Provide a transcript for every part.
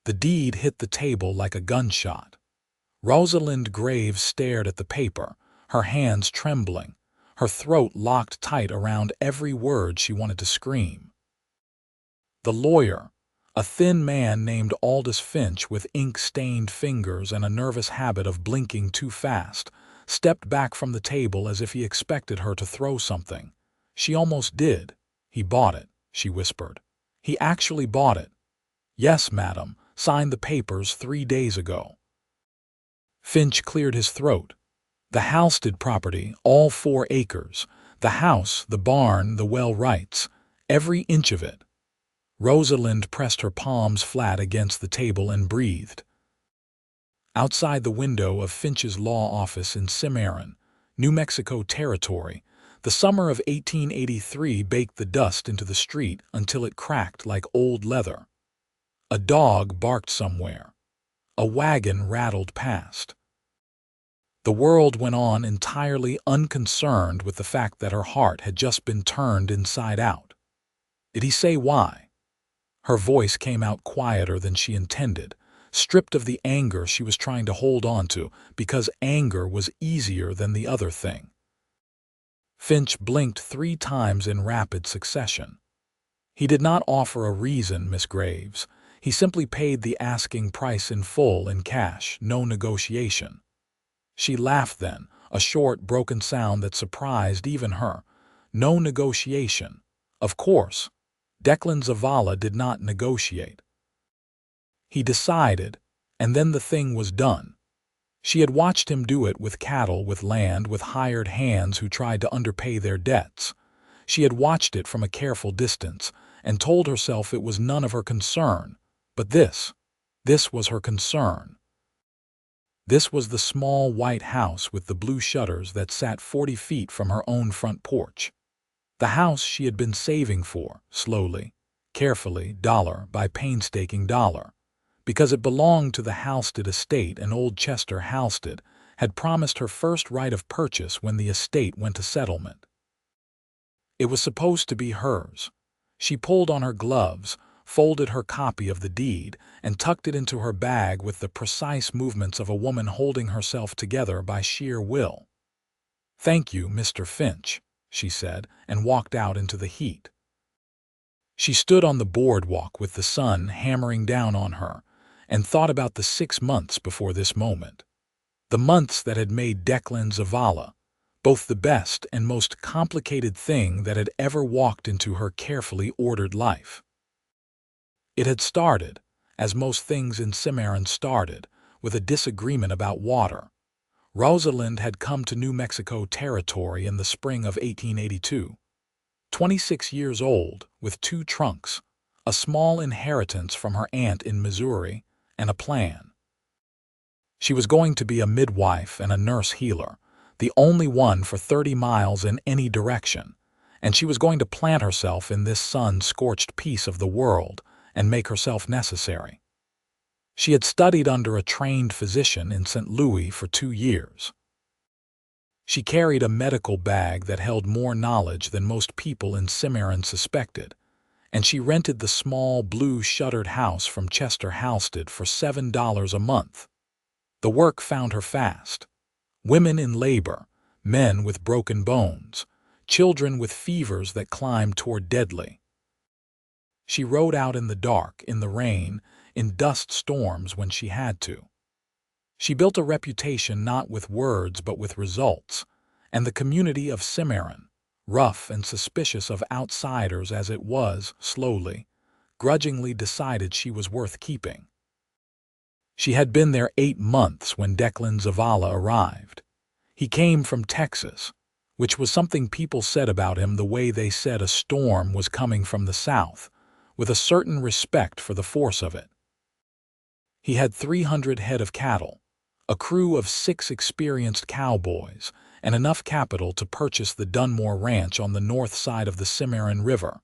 The deed hit the table like a gunshot. Rosalind Graves stared at the paper, her hands trembling, her throat locked tight around every word she wanted to scream. The lawyer, a thin man named Aldous Finch with ink-stained fingers and a nervous habit of blinking too fast, stepped back from the table as if he expected her to throw something. She almost did. "He bought it," she whispered. "He actually bought it." "Yes, madam. Signed the papers 3 days ago." Finch cleared his throat. "The Halstead property, all 4 acres. The house, the barn, the well rights. Every inch of it." Rosalind pressed her palms flat against the table and breathed. Outside the window of Finch's law office in Cimarron, New Mexico Territory, the summer of 1883 baked the dust into the street until it cracked like old leather. A dog barked somewhere. A wagon rattled past. The world went on entirely unconcerned with the fact that her heart had just been turned inside out. "Did he say why?" Her voice came out quieter than she intended, stripped of the anger she was trying to hold on to, because anger was easier than the other thing. Finch blinked 3 times in rapid succession. "He did not offer a reason, Miss Graves. He simply paid the asking price in full in cash, no negotiation." She laughed then, a short, broken sound that surprised even her. "No negotiation. Of course. Declan Zavala did not negotiate. He decided, and then the thing was done." She had watched him do it with cattle, with land, with hired hands who tried to underpay their debts. She had watched it from a careful distance and told herself it was none of her concern. But this was her concern. This was the small white house with the blue shutters that sat 40 feet from her own front porch. The house she had been saving for, slowly, carefully, dollar by painstaking dollar, because it belonged to the Halstead estate, and old Chester Halstead had promised her first right of purchase when the estate went to settlement. It was supposed to be hers. She pulled on her gloves, folded her copy of the deed, and tucked it into her bag with the precise movements of a woman holding herself together by sheer will. "Thank you, Mr. Finch," she said, and walked out into the heat. She stood on the boardwalk with the sun hammering down on her and thought about the 6 months before this moment. The months that had made Declan Zavala both the best and most complicated thing that had ever walked into her carefully ordered life. It had started, as most things in Cimarron started, with a disagreement about water. Rosalind had come to New Mexico Territory in the spring of 1882. 26 years old, with 2 trunks, a small inheritance from her aunt in Missouri, and a plan. She was going to be a midwife and a nurse healer, the only one for 30 miles in any direction, and she was going to plant herself in this sun-scorched piece of the world and make herself necessary. She had studied under a trained physician in St. Louis for 2 years. She carried a medical bag that held more knowledge than most people in Cimarron suspected, and she rented the small blue shuttered house from Chester Halstead for $7 a month. The work found her fast. Women in labor, men with broken bones, children with fevers that climbed toward deadly. She rode out in the dark, in the rain, in dust storms when she had to. She built a reputation not with words but with results, and the community of Cimarron, rough and suspicious of outsiders as it was, slowly, grudgingly decided she was worth keeping. She had been there 8 months when Declan Zavala arrived. He came from Texas, which was something people said about him the way they said a storm was coming from the south, with a certain respect for the force of it. He had 300 head of cattle, a crew of 6 experienced cowboys, and enough capital to purchase the Dunmore Ranch on the north side of the Cimarron River,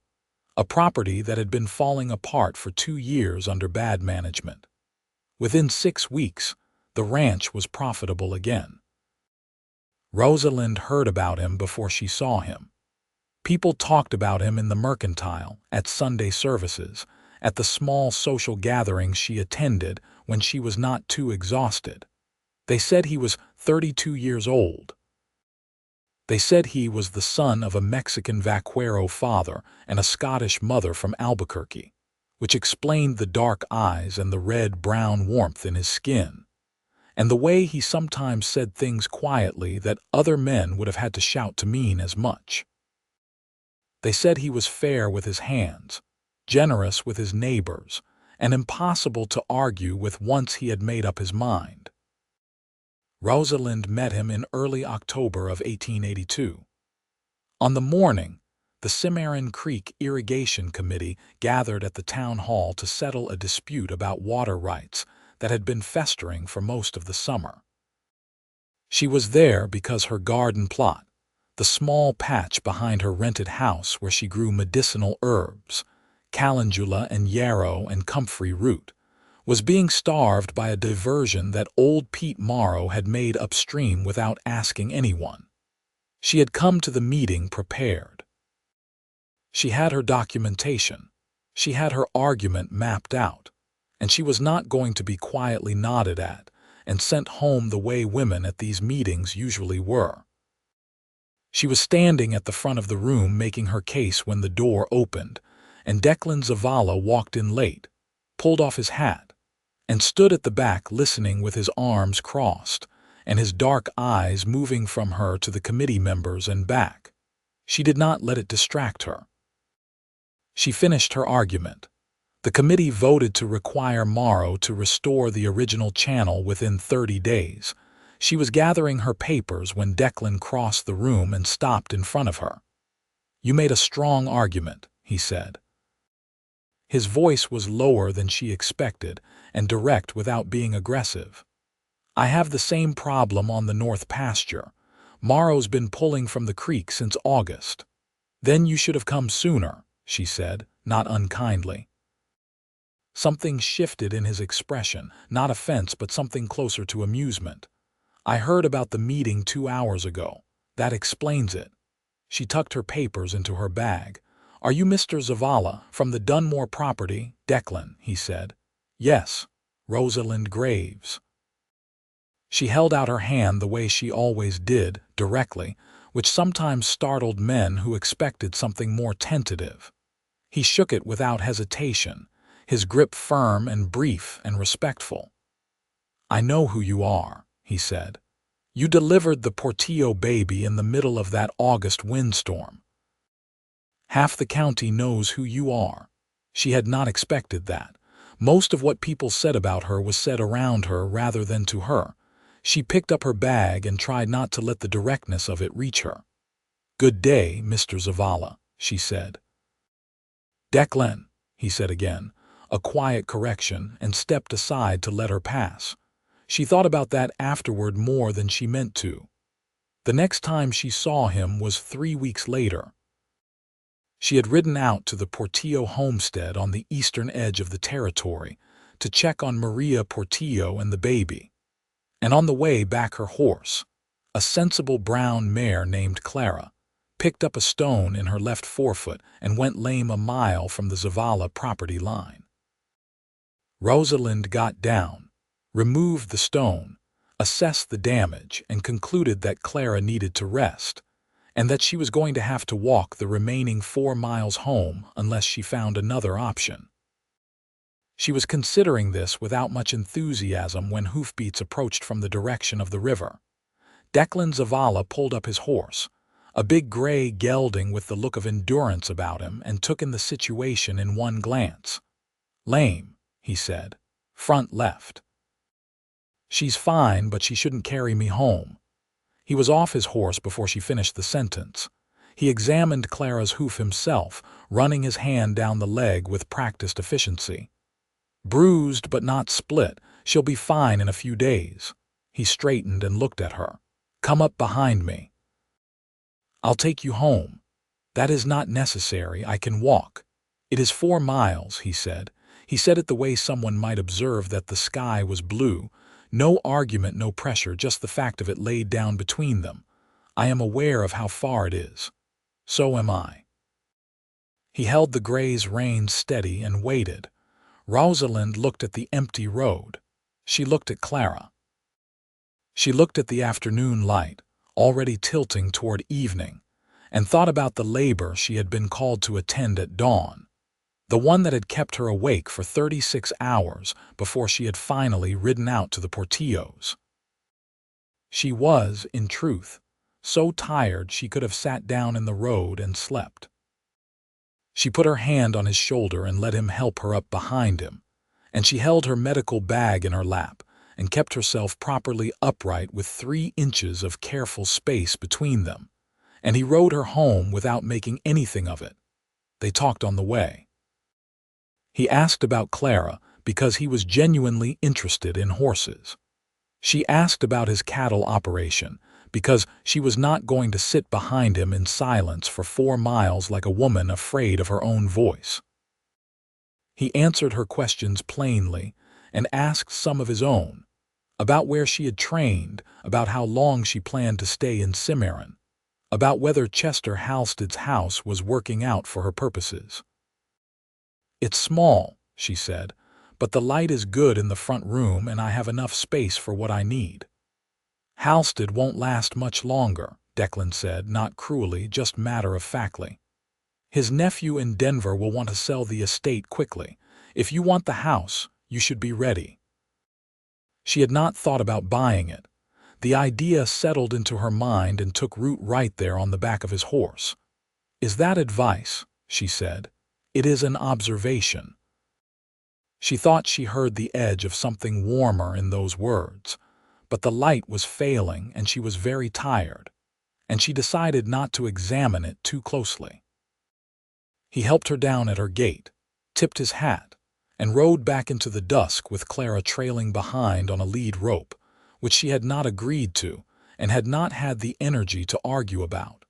a property that had been falling apart for 2 years under bad management. Within 6 weeks, the ranch was profitable again. Rosalind heard about him before she saw him. People talked about him in the mercantile, at Sunday services, at the small social gatherings she attended when she was not too exhausted. They said he was 32 years old. They said he was the son of a Mexican vaquero father and a Scottish mother from Albuquerque, which explained the dark eyes and the red-brown warmth in his skin, and the way he sometimes said things quietly that other men would have had to shout to mean as much. They said he was fair with his hands, generous with his neighbors, and impossible to argue with once he had made up his mind. Rosalind met him in early October of 1882. On the morning, the Cimarron Creek Irrigation Committee gathered at the town hall to settle a dispute about water rights that had been festering for most of the summer. She was there because her garden plot, the small patch behind her rented house where she grew medicinal herbs, calendula and yarrow and comfrey root, was being starved by a diversion that old Pete Morrow had made upstream without asking anyone. She had come to the meeting prepared. She had her documentation. She had her argument mapped out, and she was not going to be quietly nodded at and sent home the way women at these meetings usually were. She was standing at the front of the room making her case when the door opened, and Declan Zavala walked in late, pulled off his hat, and stood at the back listening with his arms crossed and his dark eyes moving from her to the committee members and back. She did not let it distract her. She finished her argument. The committee voted to require Morrow to restore the original channel within 30 days. She was gathering her papers when Declan crossed the room and stopped in front of her. "You made a strong argument," he said. His voice was lower than she expected and direct without being aggressive. "I have the same problem on the north pasture. Morrow's been pulling from the creek since August." "Then you should have come sooner," she said, not unkindly. Something shifted in his expression, not offense but something closer to amusement. "I heard about the meeting 2 hours ago. That explains it." She tucked her papers into her bag. "Are you Mr. Zavala, from the Dunmore property, Declan?" he said. "Yes, Rosalind Graves." She held out her hand the way she always did, directly, which sometimes startled men who expected something more tentative. He shook it without hesitation, his grip firm and brief and respectful. "I know who you are," he said. "You delivered the Portillo baby in the middle of that August windstorm. Half the county knows who you are." She had not expected that. Most of what people said about her was said around her rather than to her. She picked up her bag and tried not to let the directness of it reach her. "Good day, Mr. Zavala," she said. "Declan," he said again, a quiet correction, and stepped aside to let her pass. She thought about that afterward more than she meant to. The next time she saw him was 3 weeks later. She had ridden out to the Portillo homestead on the eastern edge of the territory to check on Maria Portillo and the baby. And on the way back her horse, a sensible brown mare named Clara, picked up a stone in her left forefoot and went lame a mile from the Zavala property line. Rosalind got down, removed the stone, assessed the damage, and concluded that Clara needed to rest, and that she was going to have to walk the remaining 4 miles home unless she found another option. She was considering this without much enthusiasm when hoofbeats approached from the direction of the river. Declan Zavala pulled up his horse, a big gray gelding with the look of endurance about him, and took in the situation in one glance. "Lame," he said. "Front left." "She's fine, but she shouldn't carry me home." He was off his horse before she finished the sentence. He examined Clara's hoof himself, running his hand down the leg with practiced efficiency. "Bruised but not split. She'll be fine in a few days." He straightened and looked at her. "Come up behind me." "I'll take you home." "That is not necessary. I can walk." "It is 4 miles," he said. He said it the way someone might observe that the sky was blue. No argument, no pressure, just the fact of it laid down between them. "I am aware of how far it is." "So am I." He held the gray's reins steady and waited. Rosalind looked at the empty road. She looked at Clara. She looked at the afternoon light, already tilting toward evening, and thought about the labor she had been called to attend at dawn, the one that had kept her awake for 36 hours before she had finally ridden out to the Portillos. She was, in truth, so tired she could have sat down in the road and slept. She put her hand on his shoulder and let him help her up behind him, and she held her medical bag in her lap and kept herself properly upright with 3 inches of careful space between them, and he rode her home without making anything of it. They talked on the way. He asked about Clara because he was genuinely interested in horses. She asked about his cattle operation because she was not going to sit behind him in silence for 4 miles like a woman afraid of her own voice. He answered her questions plainly and asked some of his own, about where she had trained, about how long she planned to stay in Cimarron, about whether Chester Halstead's house was working out for her purposes. "It's small," she said, "but the light is good in the front room and I have enough space for what I need." "Halstead won't last much longer," Declan said, not cruelly, just matter-of-factly. "His nephew in Denver will want to sell the estate quickly. If you want the house, you should be ready." She had not thought about buying it. The idea settled into her mind and took root right there on the back of his horse. "Is that advice?" she said. "It is an observation." She thought she heard the edge of something warmer in those words, but the light was failing and she was very tired, and she decided not to examine it too closely. He helped her down at her gate, tipped his hat, and rode back into the dusk with Clara trailing behind on a lead rope, which she had not agreed to and had not had the energy to argue about.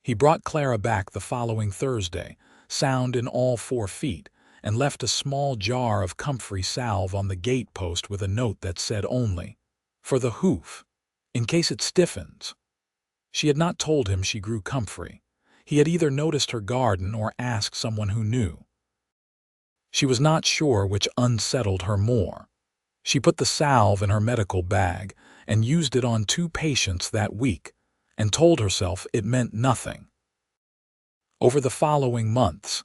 He brought Clara back the following Thursday, sound in all 4 feet, and left a small jar of comfrey salve on the gate post with a note that said only, "For the hoof, in case it stiffens." She had not told him she grew comfrey. He had either noticed her garden or asked someone who knew. She was not sure which unsettled her more. She put the salve in her medical bag and used it on 2 patients that week, and told herself it meant nothing. Over the following months,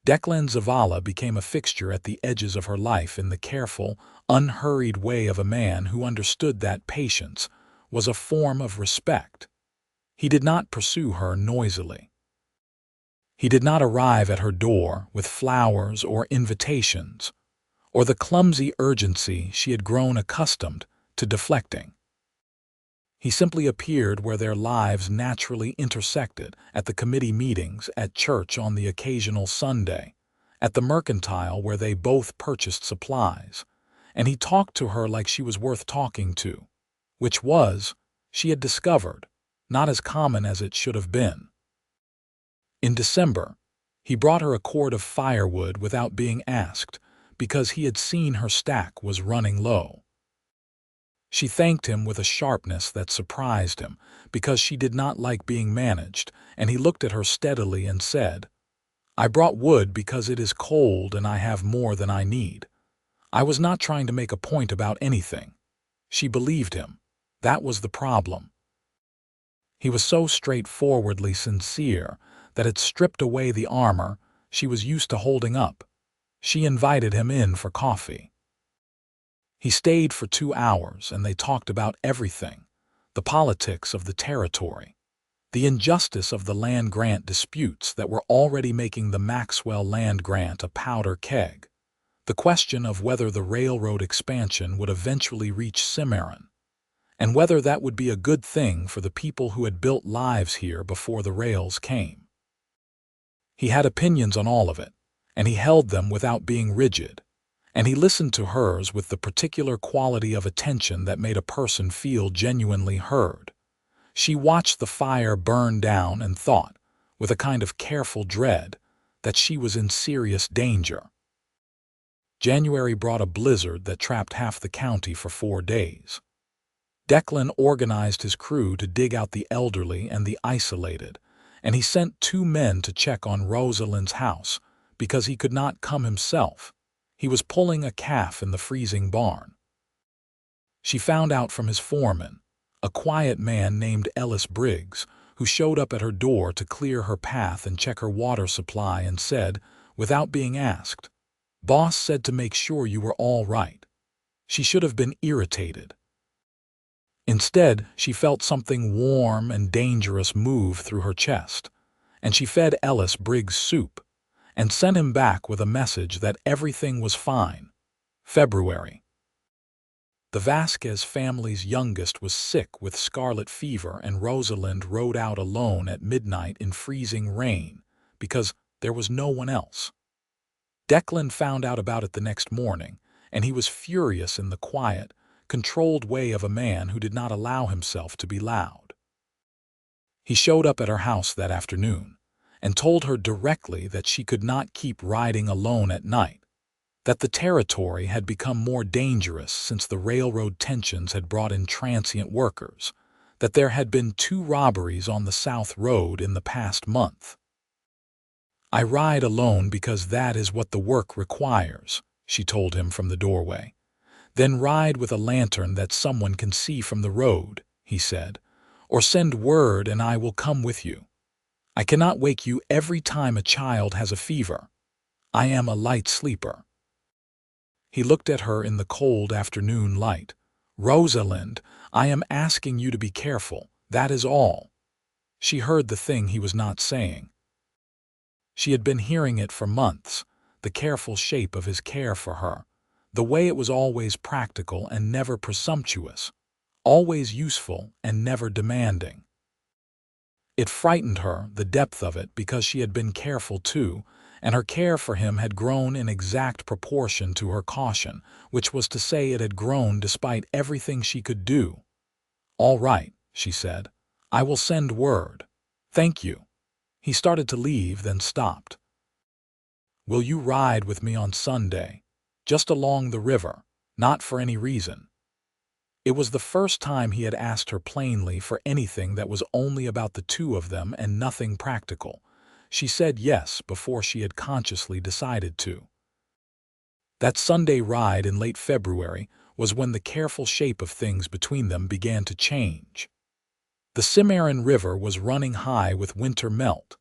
Declan Zavala became a fixture at the edges of her life in the careful, unhurried way of a man who understood that patience was a form of respect. He did not pursue her noisily. He did not arrive at her door with flowers or invitations, or the clumsy urgency she had grown accustomed to deflecting. He simply appeared where their lives naturally intersected, at the committee meetings, at church on the occasional Sunday, at the mercantile where they both purchased supplies, and he talked to her like she was worth talking to, which was, she had discovered, not as common as it should have been. In December, he brought her a cord of firewood without being asked, because he had seen her stack was running low. She thanked him with a sharpness that surprised him, because she did not like being managed, and he looked at her steadily and said, "I brought wood because it is cold and I have more than I need." I was not trying to make a point about anything. She believed him. That was the problem. He was so straightforwardly sincere that it stripped away the armor she was used to holding up. She invited him in for coffee. He stayed for 2 hours and they talked about everything: the politics of the territory, the injustice of the land grant disputes that were already making the Maxwell land grant a powder keg, the question of whether the railroad expansion would eventually reach Cimarron, and whether that would be a good thing for the people who had built lives here before the rails came. He had opinions on all of it, and he held them without being rigid, and he listened to hers with the particular quality of attention that made a person feel genuinely heard. She watched the fire burn down and thought, with a kind of careful dread, that she was in serious danger. January brought a blizzard that trapped half the county for 4 days. Declan organized his crew to dig out the elderly and the isolated, and he sent 2 men to check on Rosalind's house because he could not come himself. He was pulling a calf in the freezing barn. She found out from his foreman, a quiet man named Ellis Briggs, who showed up at her door to clear her path and check her water supply, and said, without being asked, "Boss said to make sure you were all right." She should have been irritated. Instead, she felt something warm and dangerous move through her chest, and she fed Ellis Briggs soup and sent him back with a message that everything was fine. February. The Vasquez family's youngest was sick with scarlet fever, and Rosalind rode out alone at midnight in freezing rain because there was no one else. Declan found out about it the next morning, and he was furious in the quiet, controlled way of a man who did not allow himself to be loud. He showed up at her house that afternoon and told her directly that she could not keep riding alone at night, that the territory had become more dangerous since the railroad tensions had brought in transient workers, that there had been 2 robberies on the South Road in the past month. "I ride alone because that is what the work requires," she told him from the doorway. "Then ride with a lantern that someone can see from the road," he said, "or send word and I will come with you. I cannot wake you every time a child has a fever. I am a light sleeper." He looked at her in the cold afternoon light. "Rosalind, I am asking you to be careful, that is all." She heard the thing he was not saying. She had been hearing it for months, the careful shape of his care for her, the way it was always practical and never presumptuous, always useful and never demanding. It frightened her, the depth of it, because she had been careful too, and her care for him had grown in exact proportion to her caution, which was to say it had grown despite everything she could do. "All right," she said. "I will send word. Thank you." He started to leave, then stopped. "Will you ride with me on Sunday? Just along the river, not for any reason." It was the first time he had asked her plainly for anything that was only about the 2 of them and nothing practical. She said yes before she had consciously decided to. That Sunday ride in late February was when the careful shape of things between them began to change. The Cimarron River was running high with winter melt,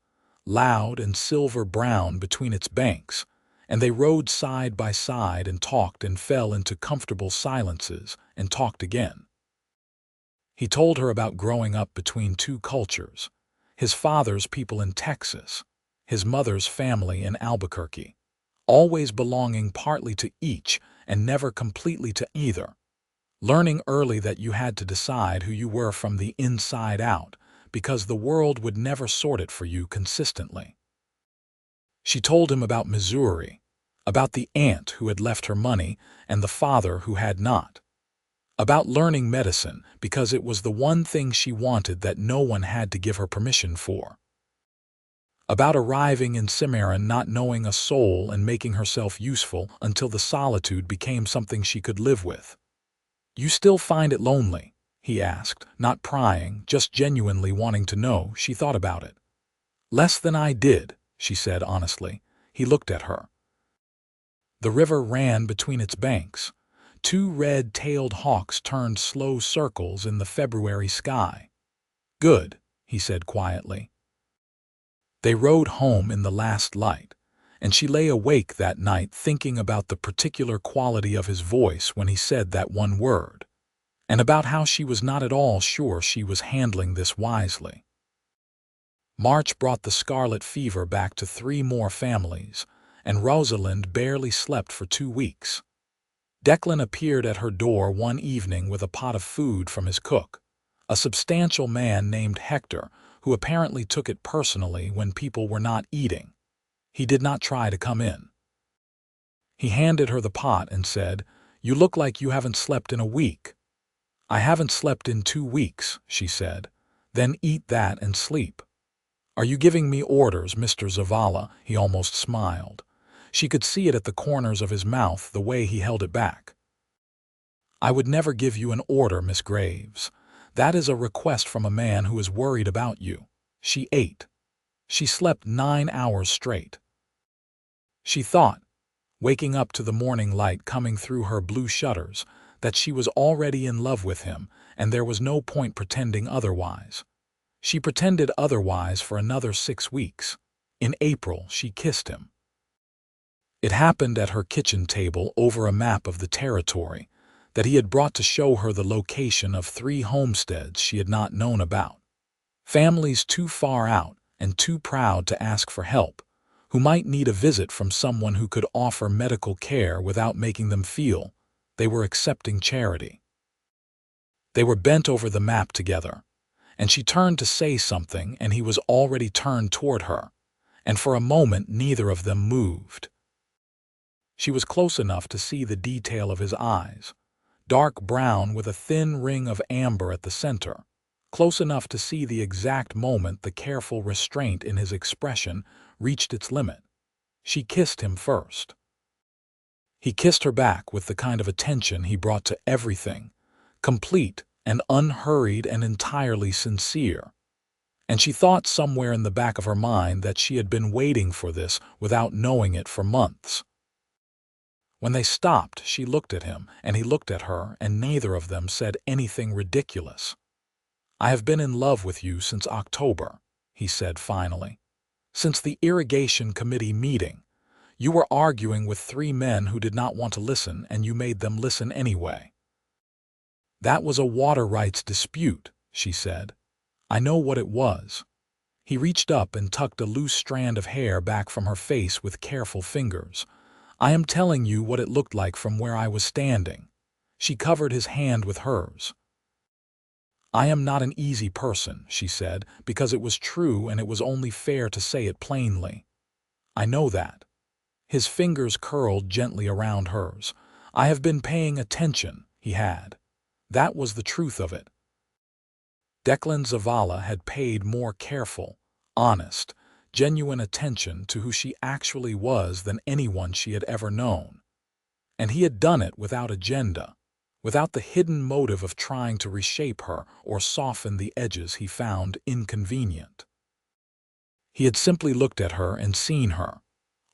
loud and silver-brown between its banks, and they rode side by side and talked and fell into comfortable silences and talked again. He told her about growing up between 2 cultures, his father's people in Texas, his mother's family in Albuquerque, always belonging partly to each and never completely to either, learning early that you had to decide who you were from the inside out because the world would never sort it for you consistently. She told him about Missouri, about the aunt who had left her money and the father who had not, about learning medicine because it was the one thing she wanted that no one had to give her permission for, about arriving in Cimarron not knowing a soul and making herself useful until the solitude became something she could live with. "You still find it lonely?" he asked, not prying, just genuinely wanting to know. She thought about it. "Less than I did," she said honestly. He looked at her. The river ran between its banks. 2 red-tailed hawks turned slow circles in the February sky. "Good," he said quietly. They rode home in the last light, and she lay awake that night thinking about the particular quality of his voice when he said that one word, and about how she was not at all sure she was handling this wisely. March brought the scarlet fever back to 3 more families, and Rosalind barely slept for 2 weeks. Declan appeared at her door one evening with a pot of food from his cook, a substantial man named Hector, who apparently took it personally when people were not eating. He did not try to come in. He handed her the pot and said, "You look like you haven't slept in a week." "I haven't slept in 2 weeks," she said. "Then eat that and sleep." "Are you giving me orders, Mr. Zavala?" He almost smiled. She could see it at the corners of his mouth, the way he held it back. "I would never give you an order, Miss Graves. That is a request from a man who is worried about you." She ate. She slept 9 hours straight. She thought, waking up to the morning light coming through her blue shutters, that she was already in love with him, and there was no point pretending otherwise. She pretended otherwise for another 6 weeks. In April, she kissed him. It happened at her kitchen table over a map of the territory that he had brought to show her the location of 3 homesteads she had not known about. Families too far out and too proud to ask for help, who might need a visit from someone who could offer medical care without making them feel they were accepting charity. They were bent over the map together, and she turned to say something and he was already turned toward her, and for a moment neither of them moved. She was close enough to see the detail of his eyes, dark brown with a thin ring of amber at the center, close enough to see the exact moment the careful restraint in his expression reached its limit. She kissed him first. He kissed her back with the kind of attention he brought to everything, complete and unhurried and entirely sincere. And she thought somewhere in the back of her mind that she had been waiting for this without knowing it for months. When they stopped, she looked at him, and he looked at her, and neither of them said anything ridiculous. "I have been in love with you since October," he said finally. "Since the irrigation committee meeting. You were arguing with 3 men who did not want to listen, and you made them listen anyway." "That was a water rights dispute," she said. "I know what it was." He reached up and tucked a loose strand of hair back from her face with careful fingers. "I am telling you what it looked like from where I was standing." She covered his hand with hers. "I am not an easy person," she said, because it was true and it was only fair to say it plainly. "I know that." His fingers curled gently around hers. "I have been paying attention," he had. That was the truth of it. Declan Zavala had paid more careful, honest, genuine attention to who she actually was than anyone she had ever known. And he had done it without agenda, without the hidden motive of trying to reshape her or soften the edges he found inconvenient. He had simply looked at her and seen her.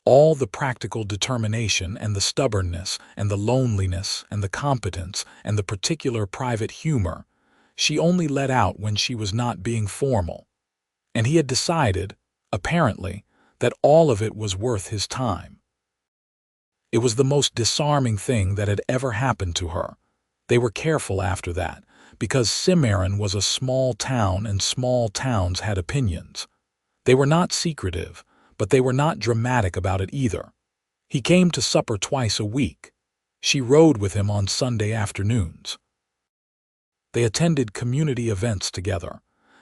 All the practical determination and the stubbornness and the loneliness and the competence and the particular private humor she only let out when she was not being formal. And he had decided, apparently, that all of it was worth his time. It was the most disarming thing that had ever happened to her. They were careful after that, because Cimarron was a small town and small towns had opinions. They were not secretive, but they were not dramatic about it either. He came to supper twice a week. She rode with him on Sunday afternoons. They attended community events together,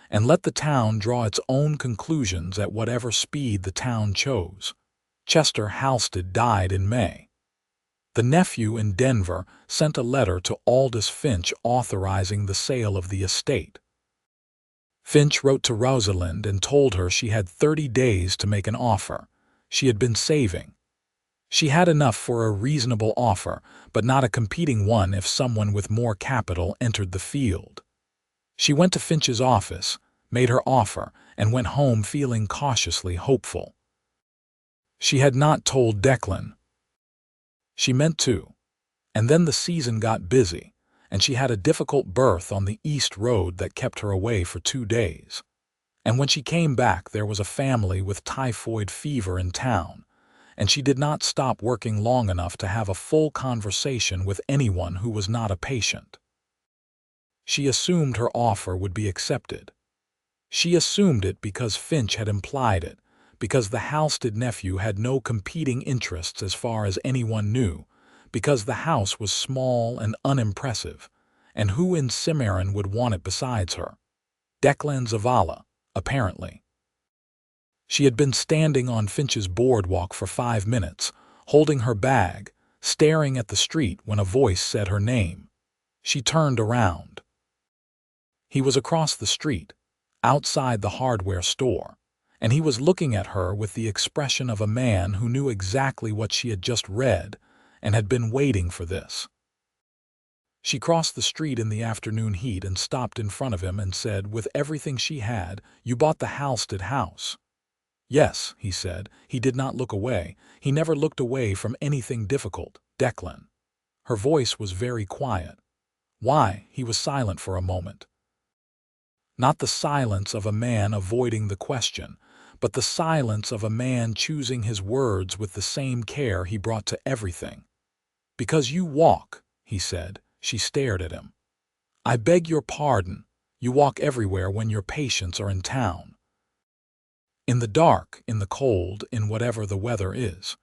and let the town draw its own conclusions at whatever speed the town chose. Chester Halstead died in May. The nephew in Denver sent a letter to Aldous Finch authorizing the sale of the estate. Finch wrote to Rosalind and told her she had 30 days to make an offer. She had been saving. She had enough for a reasonable offer, but not a competing one if someone with more capital entered the field. She went to Finch's office, made her offer, and went home feeling cautiously hopeful. She had not told Declan. She meant to. And then the season got busy, and she had a difficult berth on the East Road that kept her away for 2 days. And when she came back, there was a family with typhoid fever in town, and she did not stop working long enough to have a full conversation with anyone who was not a patient. She assumed her offer would be accepted. She assumed it because Finch had implied it, because the Halstead nephew had no competing interests as far as anyone knew, because the house was small and unimpressive, and who in Cimarron would want it besides her? Declan Zavala, apparently. She had been standing on Finch's boardwalk for 5 minutes, holding her bag, staring at the street when a voice said her name. She turned around. He was across the street, outside the hardware store, and he was looking at her with the expression of a man who knew exactly what she had just read and had been waiting for this. She crossed the street in the afternoon heat and stopped in front of him and said, with everything she had, "You bought the Halstead house." Yes, he said. He did not look away. He never looked away from anything difficult. Declan. Her voice was very quiet. Why? He was silent for a moment. Not the silence of a man avoiding the question, but the silence of a man choosing his words with the same care he brought to everything. Because you walk, he said. She stared at him. I beg your pardon. You walk everywhere when your patients are in town. In the dark, in the cold, in whatever the weather is.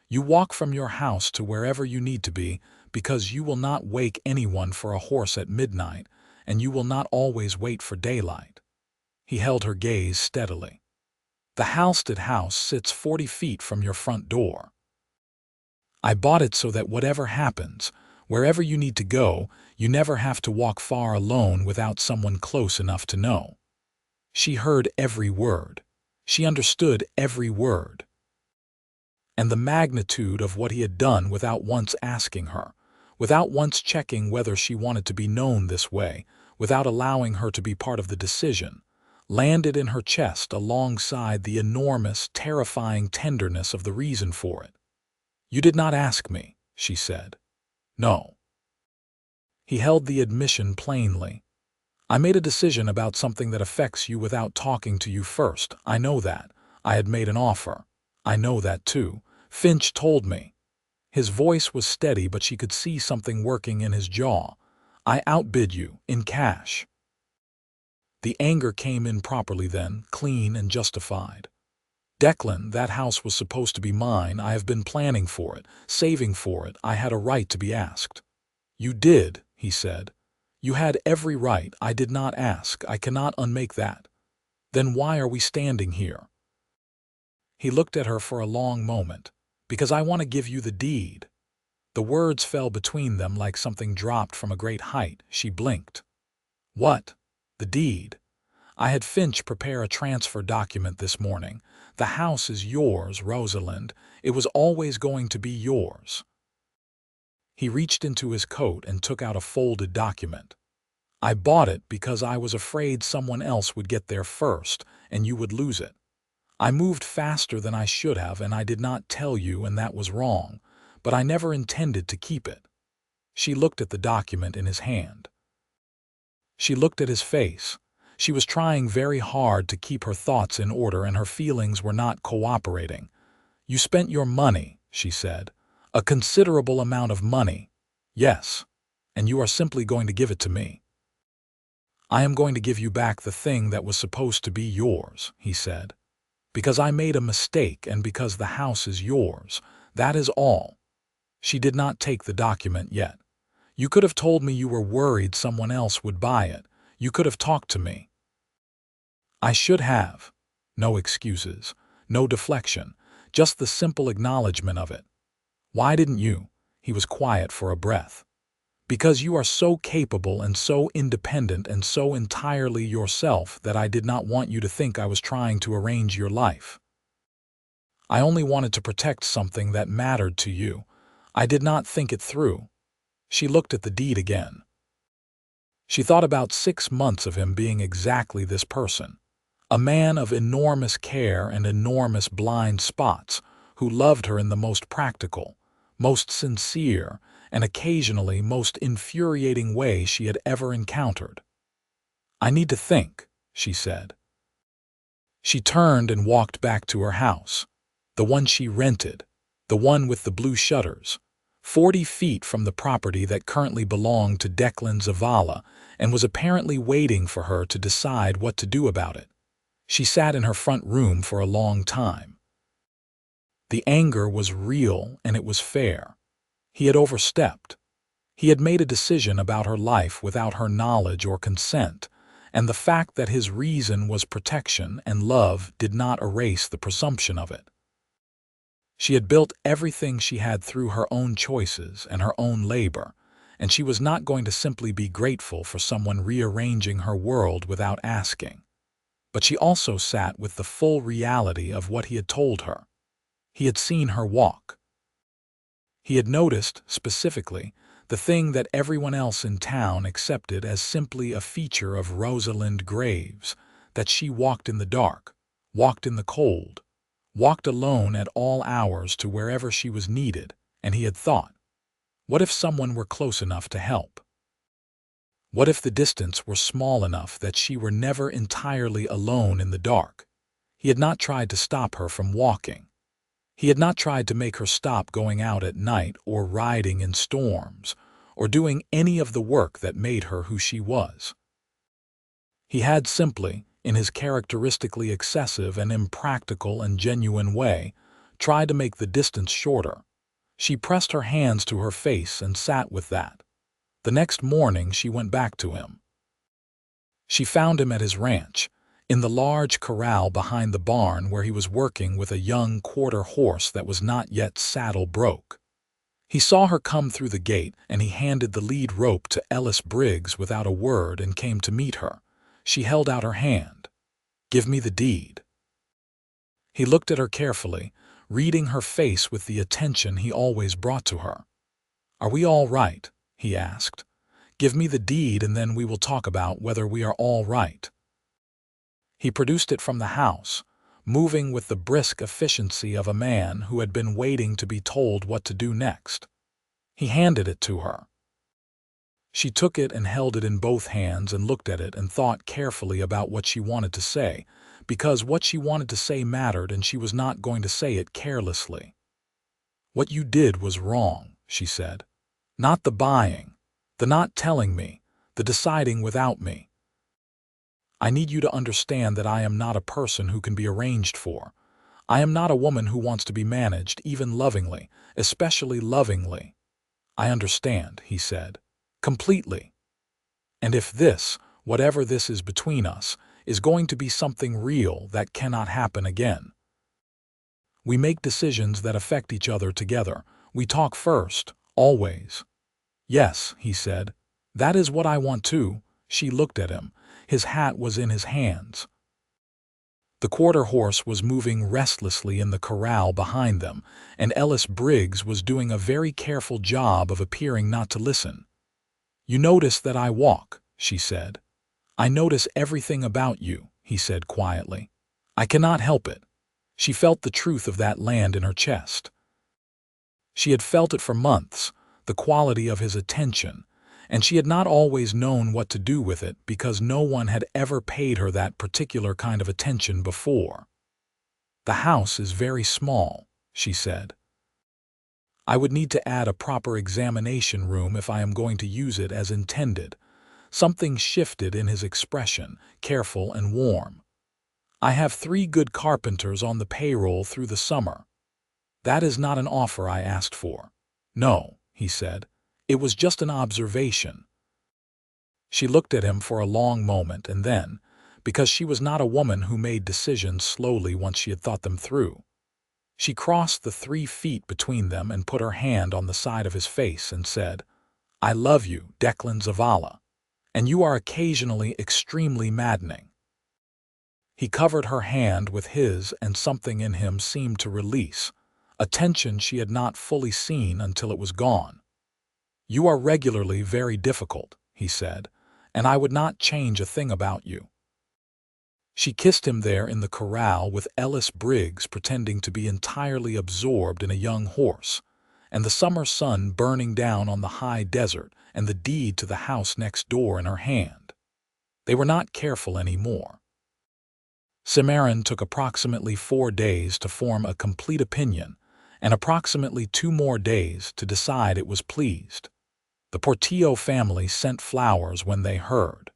You walk from your house to wherever you need to be because you will not wake anyone for a horse at midnight, and you will not always wait for daylight. He held her gaze steadily. The Halstead house sits 40 feet from your front door. I bought it so that whatever happens, wherever you need to go, you never have to walk far alone without someone close enough to know. She heard every word. She understood every word. And the magnitude of what he had done without once asking her, without once checking whether she wanted to be known this way, without allowing her to be part of the decision, landed in her chest alongside the enormous, terrifying tenderness of the reason for it. You did not ask me, she said. No. He held the admission plainly. I made a decision about something that affects you without talking to you first. I know that. I had made an offer. I know that too. Finch told me. His voice was steady, but she could see something working in his jaw. I outbid you, in cash. The anger came in properly then, clean and justified. Declan, that house was supposed to be mine. I have been planning for it, saving for it. I had a right to be asked. You did, he said. You had every right. I did not ask. I cannot unmake that. Then why are we standing here? He looked at her for a long moment. Because I want to give you the deed. The words fell between them like something dropped from a great height. She blinked. What? The deed. I had Finch prepare a transfer document this morning. The house is yours, Rosalind. It was always going to be yours. He reached into his coat and took out a folded document. I bought it because I was afraid someone else would get there first and you would lose it. I moved faster than I should have, and I did not tell you, and that was wrong, but I never intended to keep it. She looked at the document in his hand. She looked at his face. She was trying very hard to keep her thoughts in order, and her feelings were not cooperating. You spent your money, she said. A considerable amount of money. Yes. And you are simply going to give it to me. I am going to give you back the thing that was supposed to be yours, he said. Because I made a mistake and because the house is yours. That is all. She did not take the document yet. You could have told me you were worried someone else would buy it. You could have talked to me. I should have. No excuses. No deflection. Just the simple acknowledgement of it. Why didn't you? He was quiet for a breath. Because you are so capable and so independent and so entirely yourself that I did not want you to think I was trying to arrange your life. I only wanted to protect something that mattered to you. I did not think it through. She looked at the deed again. She thought about 6 months of him being exactly this person. A man of enormous care and enormous blind spots who loved her in the most practical, most sincere, and occasionally most infuriating way she had ever encountered. I need to think, she said. She turned and walked back to her house, the one she rented, the one with the blue shutters, 40 feet from the property that currently belonged to Declan Zavala and was apparently waiting for her to decide what to do about it. She sat in her front room for a long time. The anger was real and it was fair. He had overstepped. He had made a decision about her life without her knowledge or consent, and the fact that his reason was protection and love did not erase the presumption of it. She had built everything she had through her own choices and her own labor, and she was not going to simply be grateful for someone rearranging her world without asking. But she also sat with the full reality of what he had told her. He had seen her walk. He had noticed, specifically, the thing that everyone else in town accepted as simply a feature of Rosalind Graves, that she walked in the dark, walked in the cold, walked alone at all hours to wherever she was needed, and he had thought, what if someone were close enough to help? What if the distance were small enough that she were never entirely alone in the dark? He had not tried to stop her from walking. He had not tried to make her stop going out at night or riding in storms, or doing any of the work that made her who she was. He had simply, in his characteristically excessive and impractical and genuine way, tried to make the distance shorter. She pressed her hands to her face and sat with that. The next morning she went back to him. She found him at his ranch, in the large corral behind the barn where he was working with a young quarter horse that was not yet saddle broke. He saw her come through the gate, and he handed the lead rope to Ellis Briggs without a word and came to meet her. She held out her hand. "Give me the deed." He looked at her carefully, reading her face with the attention he always brought to her. "Are we all right?" he asked. "Give me the deed and then we will talk about whether we are all right." He produced it from the house, moving with the brisk efficiency of a man who had been waiting to be told what to do next. He handed it to her. She took it and held it in both hands and looked at it and thought carefully about what she wanted to say, because what she wanted to say mattered and she was not going to say it carelessly. "What you did was wrong," she said. "Not the buying, the not telling me, the deciding without me. I need you to understand that I am not a person who can be arranged for. I am not a woman who wants to be managed, even lovingly, especially lovingly." "I understand," he said, "completely. And if this, whatever this is between us, is going to be something real, that cannot happen again. We make decisions that affect each other together. We talk first, always." "Yes," he said, "that is what I want too." She looked at him. His hat was in his hands. The quarter horse was moving restlessly in the corral behind them, and Ellis Briggs was doing a very careful job of appearing not to listen. "You notice that I walk," she said. "I notice everything about you," he said quietly. "I cannot help it." She felt the truth of that land in her chest. She had felt it for months, the quality of his attention, and she had not always known what to do with it because no one had ever paid her that particular kind of attention before. "The house is very small," she said. "I would need to add a proper examination room if I am going to use it as intended." Something shifted in his expression, careful and warm. "I have 3 good carpenters on the payroll through the summer." "That is not an offer I asked for." "No," he said. "It was just an observation." She looked at him for a long moment and then, because she was not a woman who made decisions slowly once she had thought them through, she crossed the 3 feet between them and put her hand on the side of his face and said, "I love you, Declan Zavala, and you are occasionally extremely maddening." He covered her hand with his and something in him seemed to release, a tension she had not fully seen until it was gone. "You are regularly very difficult," he said, "and I would not change a thing about you." She kissed him there in the corral with Ellis Briggs pretending to be entirely absorbed in a young horse, and the summer sun burning down on the high desert and the deed to the house next door in her hand. They were not careful anymore. Cimarron took approximately 4 days to form a complete opinion, and approximately 2 more days to decide it was pleased. The Portillo family sent flowers when they heard.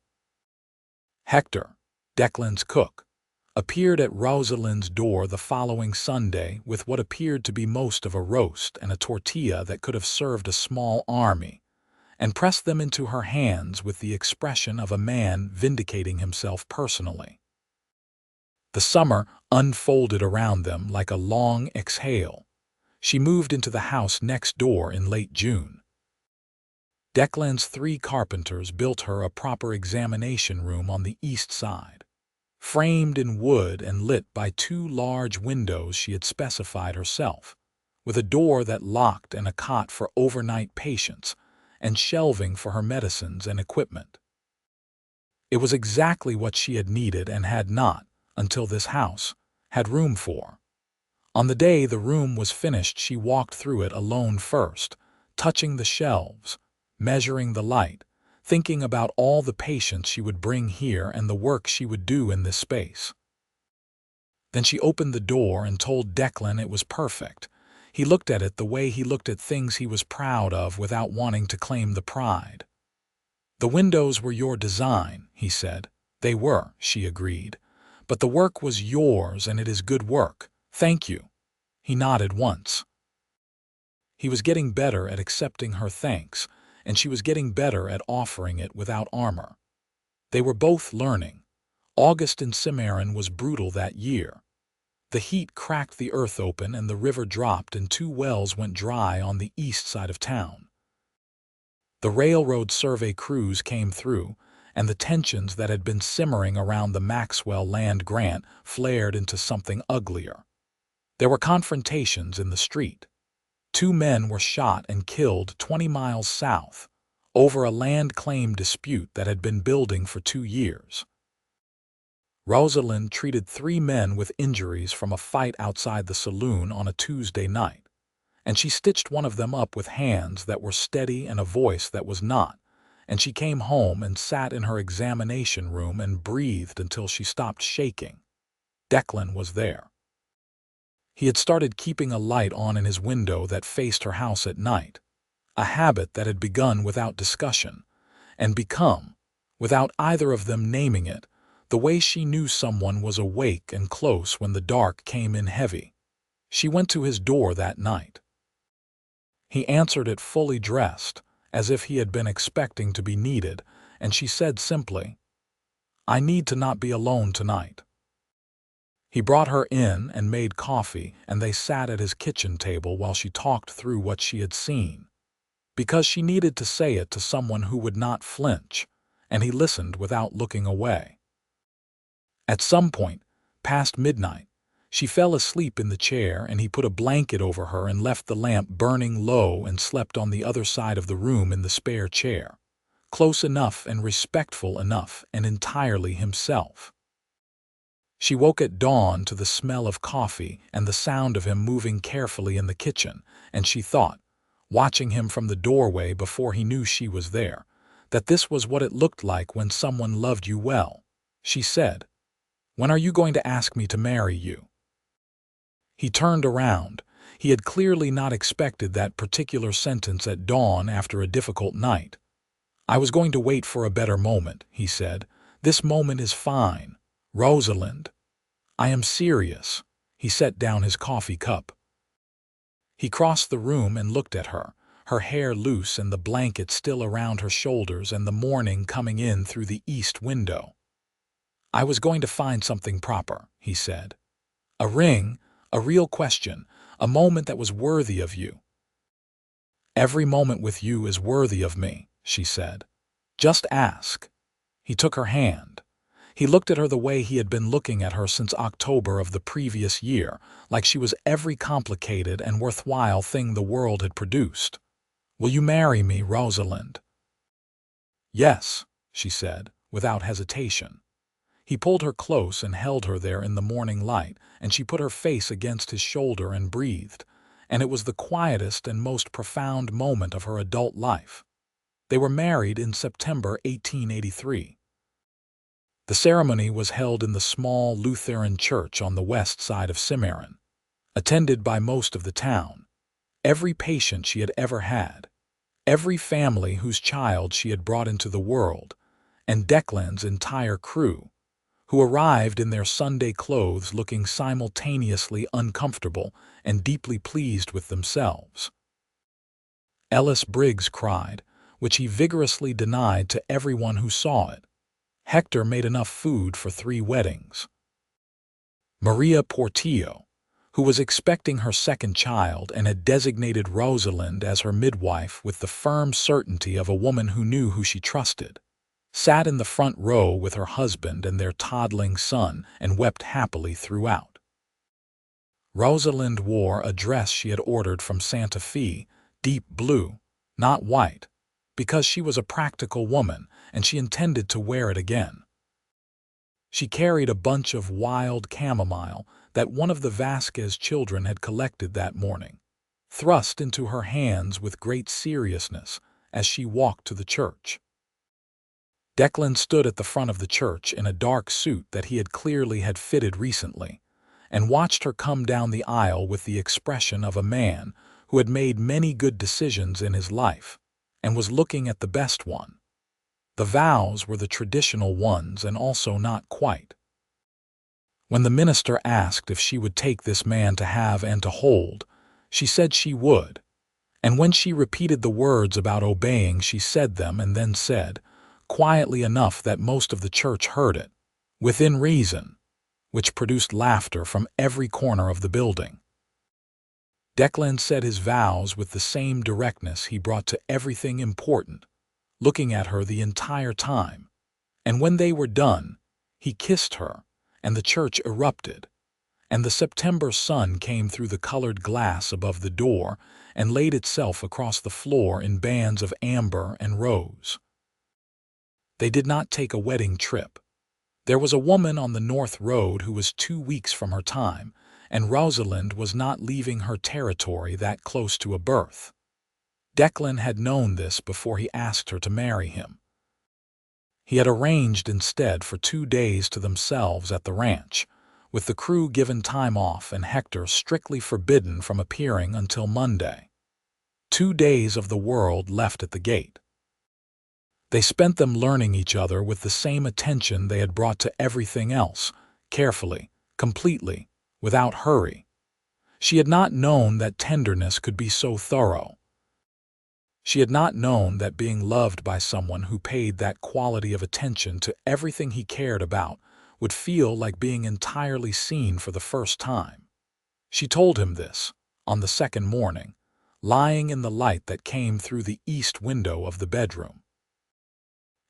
Hector, Declan's cook, appeared at Rosalind's door the following Sunday with what appeared to be most of a roast and a tortilla that could have served a small army, and pressed them into her hands with the expression of a man vindicating himself personally. The summer unfolded around them like a long exhale. She moved into the house next door in late June. Declan's 3 carpenters built her a proper examination room on the east side, framed in wood and lit by 2 large windows she had specified herself, with a door that locked and a cot for overnight patients, and shelving for her medicines and equipment. It was exactly what she had needed and had not, until this house, had room for. On the day the room was finished, she walked through it alone first, touching the shelves, measuring the light, thinking about all the patients she would bring here and the work she would do in this space. Then she opened the door and told Declan it was perfect. He looked at it the way he looked at things he was proud of without wanting to claim the pride. "The windows were your design," he said. "They were," she agreed. "But the work was yours and it is good work. Thank you." He nodded once. He was getting better at accepting her thanks, and she was getting better at offering it without armor. They were both learning. August in Cimarron was brutal that year. The heat cracked the earth open and the river dropped and 2 wells went dry on the east side of town. The railroad survey crews came through, and the tensions that had been simmering around the Maxwell land grant flared into something uglier. There were confrontations in the street. 2 men were shot and killed 20 miles south over a land claim dispute that had been building for 2 years. Rosalind treated 3 men with injuries from a fight outside the saloon on a Tuesday night, and she stitched one of them up with hands that were steady and a voice that was not, and she came home and sat in her examination room and breathed until she stopped shaking. Declan was there. He had started keeping a light on in his window that faced her house at night, a habit that had begun without discussion, and become, without either of them naming it, the way she knew someone was awake and close when the dark came in heavy. She went to his door that night. He answered it fully dressed, as if he had been expecting to be needed, and she said simply, "I need to not be alone tonight." He brought her in and made coffee, and they sat at his kitchen table while she talked through what she had seen, because she needed to say it to someone who would not flinch, and he listened without looking away. At some point, past midnight, she fell asleep in the chair and he put a blanket over her and left the lamp burning low and slept on the other side of the room in the spare chair, close enough and respectful enough and entirely himself. She woke at dawn to the smell of coffee and the sound of him moving carefully in the kitchen, and she thought, watching him from the doorway before he knew she was there, that this was what it looked like when someone loved you well. She said, "When are you going to ask me to marry you?" He turned around. He had clearly not expected that particular sentence at dawn after a difficult night. "I was going to wait for a better moment," he said. "This moment is fine. Rosalind. I am serious." He set down his coffee cup. He crossed the room and looked at her, her hair loose and the blanket still around her shoulders and the morning coming in through the east window. "I was going to find something proper," he said. "A ring, a real question, a moment that was worthy of you." "Every moment with you is worthy of me," she said. "Just ask." He took her hand. He looked at her the way he had been looking at her since October of the previous year, like she was every complicated and worthwhile thing the world had produced. "Will you marry me, Rosalind?" "Yes," she said, without hesitation. He pulled her close and held her there in the morning light, and she put her face against his shoulder and breathed, and it was the quietest and most profound moment of her adult life. They were married in September 1883. The ceremony was held in the small Lutheran church on the west side of Cimarron, attended by most of the town, every patient she had ever had, every family whose child she had brought into the world, and Declan's entire crew, who arrived in their Sunday clothes looking simultaneously uncomfortable and deeply pleased with themselves. Ellis Briggs cried, which he vigorously denied to everyone who saw it. Hector made enough food for 3 weddings. Maria Portillo, who was expecting her second child and had designated Rosalind as her midwife with the firm certainty of a woman who knew who she trusted, sat in the front row with her husband and their toddling son and wept happily throughout. Rosalind wore a dress she had ordered from Santa Fe, deep blue, not white, because she was a practical woman and she intended to wear it again. She carried a bunch of wild chamomile that one of the Vasquez children had collected that morning, thrust into her hands with great seriousness as she walked to the church. Declan stood at the front of the church in a dark suit that he had clearly had fitted recently, and watched her come down the aisle with the expression of a man who had made many good decisions in his life and was looking at the best one. The vows were the traditional ones and also not quite. When the minister asked if she would take this man to have and to hold, she said she would, and when she repeated the words about obeying, she said them and then said, quietly enough that most of the church heard it, within reason, which produced laughter from every corner of the building. Declan said his vows with the same directness he brought to everything important, looking at her the entire time, and when they were done, he kissed her, and the church erupted, and the September sun came through the colored glass above the door and laid itself across the floor in bands of amber and rose. They did not take a wedding trip. There was a woman on the North Road who was 2 weeks from her time, and Rosalind was not leaving her territory that close to a birth. Declan had known this before he asked her to marry him. He had arranged instead for 2 days to themselves at the ranch, with the crew given time off and Hector strictly forbidden from appearing until Monday. 2 days of the world left at the gate. They spent them learning each other with the same attention they had brought to everything else, carefully, completely, without hurry. She had not known that tenderness could be so thorough. She had not known that being loved by someone who paid that quality of attention to everything he cared about would feel like being entirely seen for the first time. She told him this, on the second morning, lying in the light that came through the east window of the bedroom.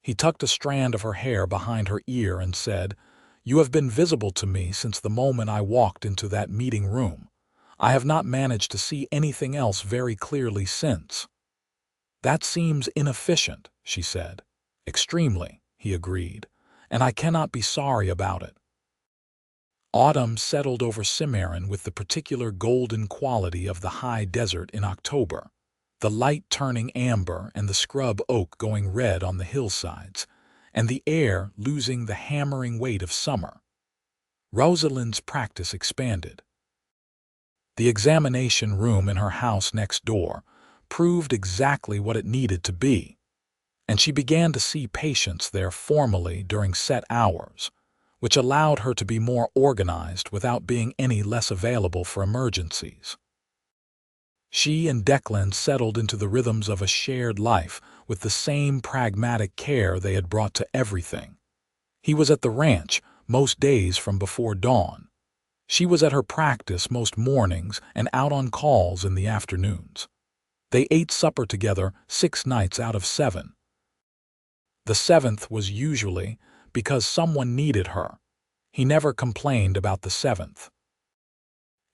He tucked a strand of her hair behind her ear and said, "You have been visible to me since the moment I walked into that meeting room. I have not managed to see anything else very clearly since." "That seems inefficient," she said. "Extremely," he agreed, "and I cannot be sorry about it." Autumn settled over Cimarron with the particular golden quality of the high desert in October, the light turning amber and the scrub oak going red on the hillsides, and the air losing the hammering weight of summer. Rosalind's practice expanded. The examination room in her house next door proved exactly what it needed to be, and she began to see patients there formally during set hours, which allowed her to be more organized without being any less available for emergencies. She and Declan settled into the rhythms of a shared life with the same pragmatic care they had brought to everything. He was at the ranch most days from before dawn. She was at her practice most mornings and out on calls in the afternoons. They ate supper together 6 nights out of 7. The 7th was usually because someone needed her. He never complained about the 7th.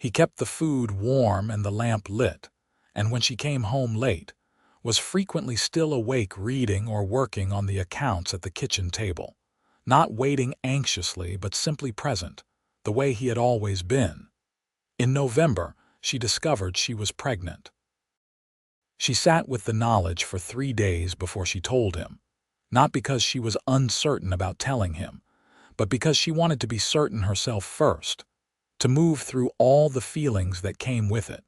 He kept the food warm and the lamp lit, and when she came home late, was frequently still awake reading or working on the accounts at the kitchen table, not waiting anxiously but simply present, the way he had always been. In November, she discovered she was pregnant. She sat with the knowledge for 3 days before she told him, not because she was uncertain about telling him, but because she wanted to be certain herself first, to move through all the feelings that came with it,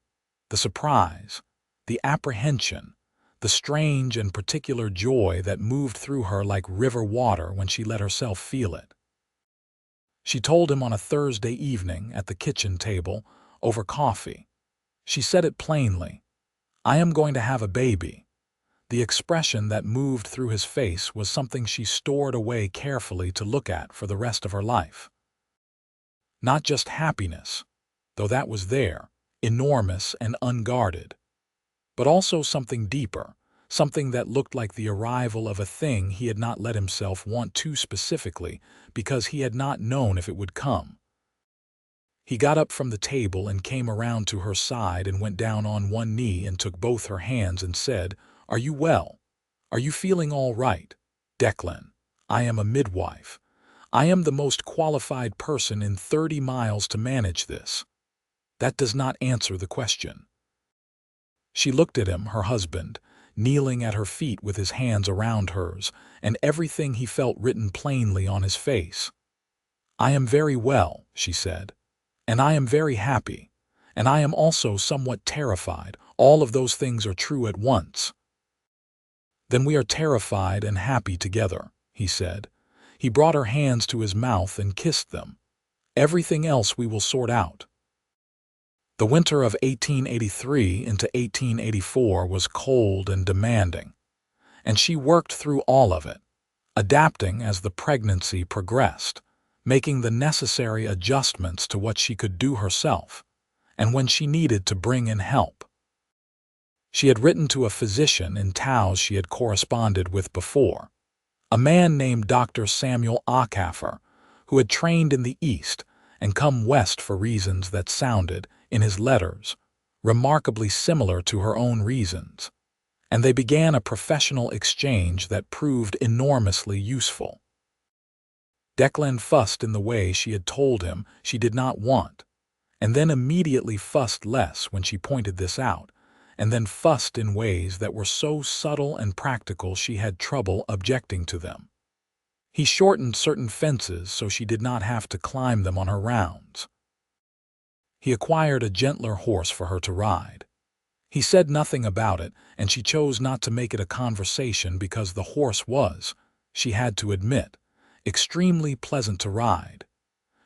the surprise, the apprehension, the strange and particular joy that moved through her like river water when she let herself feel it. She told him on a Thursday evening at the kitchen table over coffee. She said it plainly, "I am going to have a baby." The expression that moved through his face was something she stored away carefully to look at for the rest of her life. Not just happiness, though that was there, enormous and unguarded, but also something deeper, something that looked like the arrival of a thing he had not let himself want too specifically because he had not known if it would come. He got up from the table and came around to her side and went down on one knee and took both her hands and said, "Are you well? Are you feeling all right? Declan, I am a midwife. I am the most qualified person in 30 miles to manage this. That does not answer the question. She looked at him, her husband, kneeling at her feet with his hands around hers, and everything he felt written plainly on his face. I am very well, she said, and I am very happy, and I am also somewhat terrified. All of those things are true at once. Then we are terrified and happy together, he said. He brought her hands to his mouth and kissed them. Everything else we will sort out. The winter of 1883 into 1884 was cold and demanding, and she worked through all of it, adapting as the pregnancy progressed, making the necessary adjustments to what she could do herself, and when she needed to bring in help. She had written to a physician in Taos she had corresponded with before, a man named Dr. Samuel Acaffer, who had trained in the East and come west for reasons that sounded, in his letters, remarkably similar to her own reasons, and they began a professional exchange that proved enormously useful. Declan fussed in the way she had told him she did not want, and then immediately fussed less when she pointed this out, and then fussed in ways that were so subtle and practical she had trouble objecting to them. He shortened certain fences so she did not have to climb them on her rounds. He acquired a gentler horse for her to ride. He said nothing about it, and she chose not to make it a conversation because the horse was, she had to admit, extremely pleasant to ride.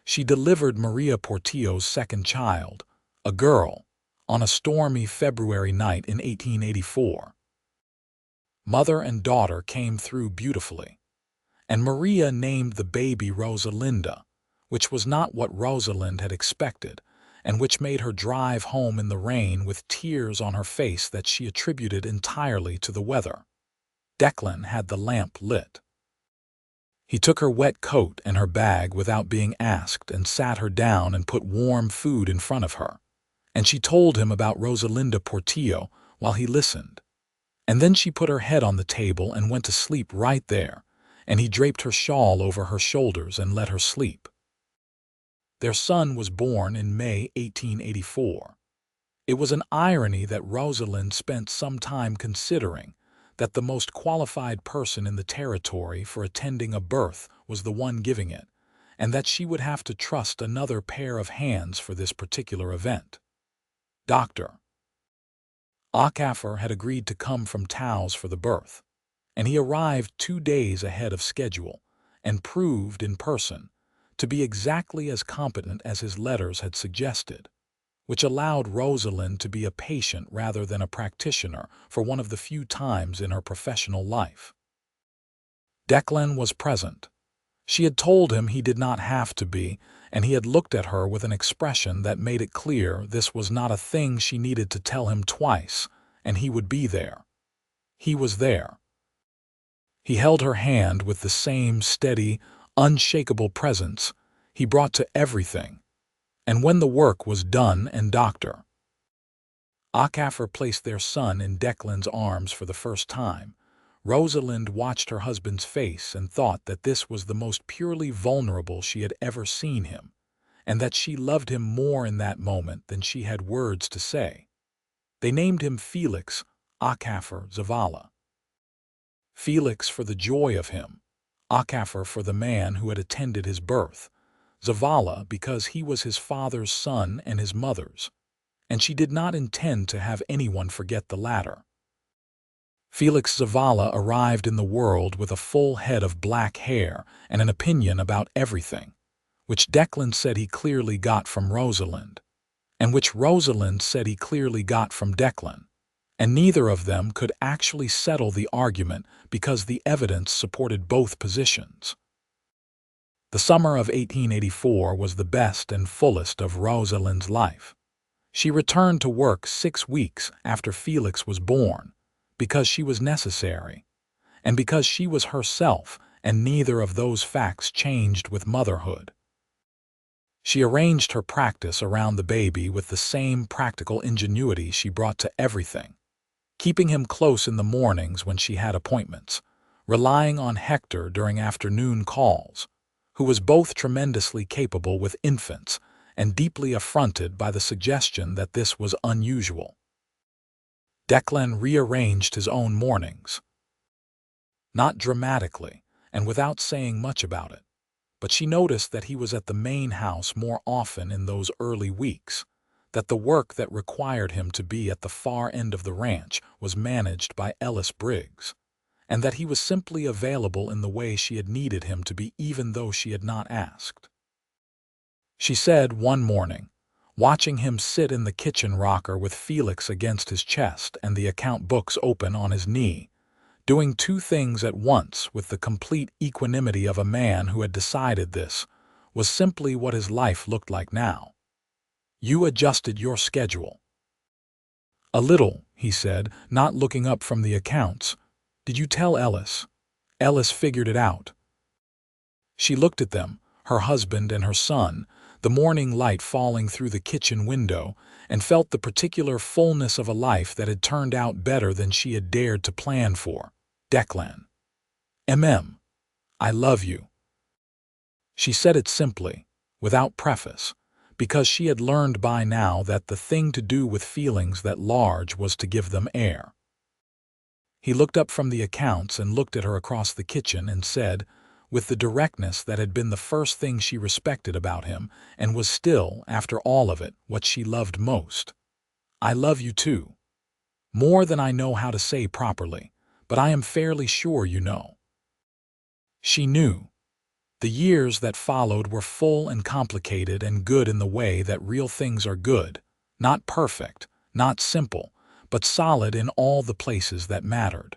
She delivered Maria Portillo's second child, a girl, on a stormy February night in 1884. Mother and daughter came through beautifully, and Maria named the baby Rosalinda, which was not what Rosalind had expected, and which made her drive home in the rain with tears on her face that she attributed entirely to the weather. Declan had the lamp lit. He took her wet coat and her bag without being asked and sat her down and put warm food in front of her, and she told him about Rosalinda Portillo while he listened. And then she put her head on the table and went to sleep right there, and he draped her shawl over her shoulders and let her sleep. Their son was born in May 1884. It was an irony that Rosalind spent some time considering that the most qualified person in the territory for attending a birth was the one giving it, and that she would have to trust another pair of hands for this particular event. Dr. Acaffer had agreed to come from Taos for the birth, and he arrived 2 days ahead of schedule and proved in person to be exactly as competent as his letters had suggested, which allowed Rosalind to be a patient rather than a practitioner for one of the few times in her professional life. Declan was present. She had told him he did not have to be, and he had looked at her with an expression that made it clear this was not a thing she needed to tell him twice, and he would be there. He was there. He held her hand with the same steady, unshakable presence he brought to everything, and when the work was done and Dr. Acaffer placed their son in Declan's arms for the first time, Rosalind watched her husband's face and thought that this was the most purely vulnerable she had ever seen him, and that she loved him more in that moment than she had words to say. They named him Felix Acaffer Zavala. Felix for the joy of him, Acaffer for the man who had attended his birth, Zavala because he was his father's son and his mother's, and she did not intend to have anyone forget the latter. Felix Zavala arrived in the world with a full head of black hair and an opinion about everything, which Declan said he clearly got from Rosalind, and which Rosalind said he clearly got from Declan, and neither of them could actually settle the argument because the evidence supported both positions. The summer of 1884 was the best and fullest of Rosalind's life. She returned to work 6 weeks after Felix was born, because she was necessary, and because she was herself, and neither of those facts changed with motherhood. She arranged her practice around the baby with the same practical ingenuity she brought to everything, keeping him close in the mornings when she had appointments, relying on Hector during afternoon calls, who was both tremendously capable with infants and deeply affronted by the suggestion that this was unusual. Declan rearranged his own mornings. Not dramatically, and without saying much about it, but she noticed that he was at the main house more often in those early weeks, that the work that required him to be at the far end of the ranch was managed by Ellis Briggs, and that he was simply available in the way she had needed him to be even though she had not asked. She said one morning, watching him sit in the kitchen rocker with Felix against his chest and the account books open on his knee, doing two things at once with the complete equanimity of a man who had decided this was simply what his life looked like now. "You adjusted your schedule." "A little," he said, not looking up from the accounts. "Did you tell Ellis?" "Ellis figured it out." She looked at them, her husband and her son, the morning light falling through the kitchen window, and felt the particular fullness of a life that had turned out better than she had dared to plan for. "Declan. I love you." She said it simply, without preface, because she had learned by now that the thing to do with feelings that large was to give them air. He looked up from the accounts and looked at her across the kitchen and said, with the directness that had been the first thing she respected about him and was still, after all of it, what she loved most, "I love you too. More than I know how to say properly, but I am fairly sure you know." She knew. The years that followed were full and complicated and good in the way that real things are good, not perfect, not simple, but solid in all the places that mattered.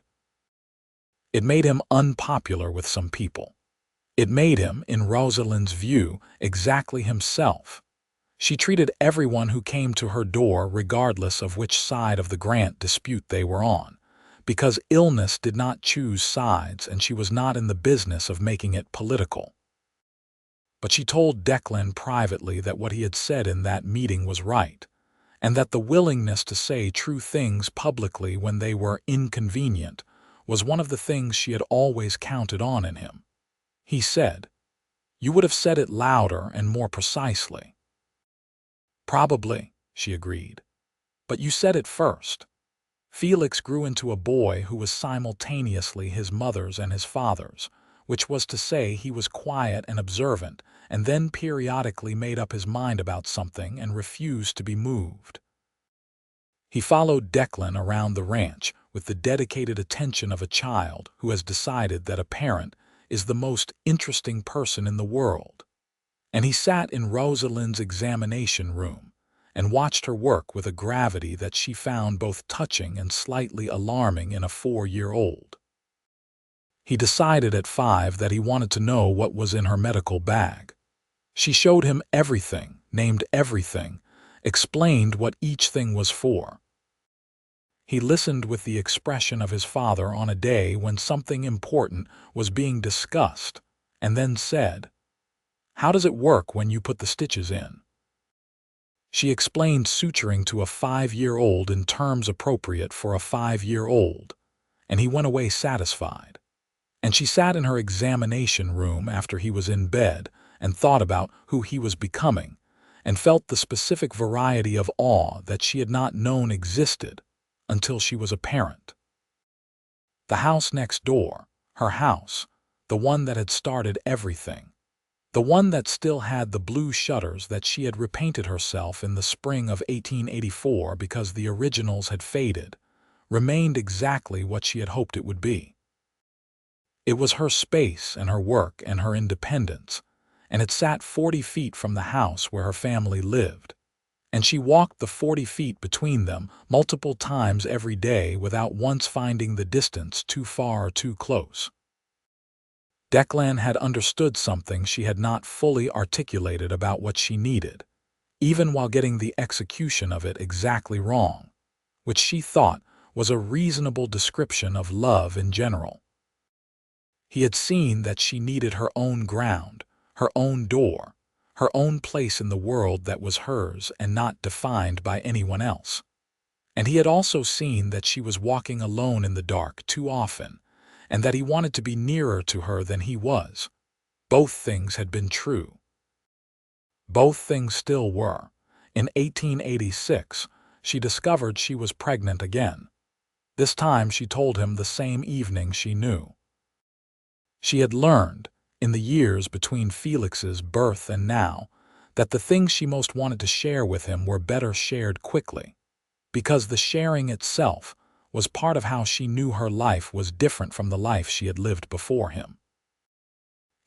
It made him unpopular with some people. It made him, in Rosalind's view, exactly himself. She treated everyone who came to her door regardless of which side of the Grant dispute they were on, because illness did not choose sides and she was not in the business of making it political. But she told Declan privately that what he had said in that meeting was right, and that the willingness to say true things publicly when they were inconvenient was one of the things she had always counted on in him. He said, "You would have said it louder and more precisely." "Probably," she agreed. "But you said it first." Felix grew into a boy who was simultaneously his mother's and his father's, which was to say he was quiet and observant, and then periodically made up his mind about something and refused to be moved. He followed Declan around the ranch with the dedicated attention of a child who has decided that a parent is the most interesting person in the world. And he sat in Rosalind's examination room and watched her work with a gravity that she found both touching and slightly alarming in a 4-year-old. He decided at 5 that he wanted to know what was in her medical bag. She showed him everything, named everything, explained what each thing was for. He listened with the expression of his father on a day when something important was being discussed, and then said, "How does it work when you put the stitches in?" She explained suturing to a 5-year-old in terms appropriate for a 5-year-old, and he went away satisfied. And she sat in her examination room after he was in bed and thought about who he was becoming, and felt the specific variety of awe that she had not known existed until she was a parent. The house next door, her house, the one that had started everything, the one that still had the blue shutters that she had repainted herself in the spring of 1884 because the originals had faded, remained exactly what she had hoped it would be. It was her space and her work and her independence, and it sat 40 feet from the house where her family lived, and she walked the 40 feet between them multiple times every day without once finding the distance too far or too close. Declan had understood something she had not fully articulated about what she needed, even while getting the execution of it exactly wrong, which she thought was a reasonable description of love in general. He had seen that she needed her own ground, her own door, her own place in the world that was hers and not defined by anyone else. And he had also seen that she was walking alone in the dark too often, and that he wanted to be nearer to her than he was, Both things had been true. Both things still were. In 1886, she discovered she was pregnant again. This time she told him the same evening she knew. She had learned, in the years between Felix's birth and now, that the things she most wanted to share with him were better shared quickly, because the sharing itself was part of how she knew her life was different from the life she had lived before him.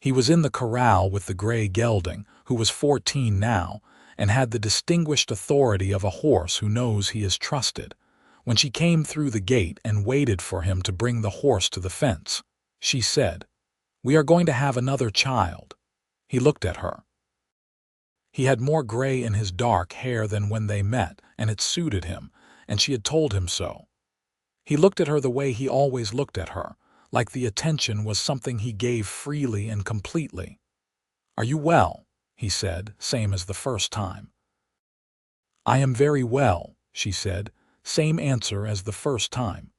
He was in the corral with the gray gelding, who was 14 now, and had the distinguished authority of a horse who knows he is trusted. When she came through the gate and waited for him to bring the horse to the fence, she said, "We are going to have another child." He looked at her. He had more gray in his dark hair than when they met, and it suited him, and she had told him so. He looked at her the way he always looked at her, like the attention was something he gave freely and completely. "Are you well?" he said, same as the first time. "I am very well," she said, same answer as the first time.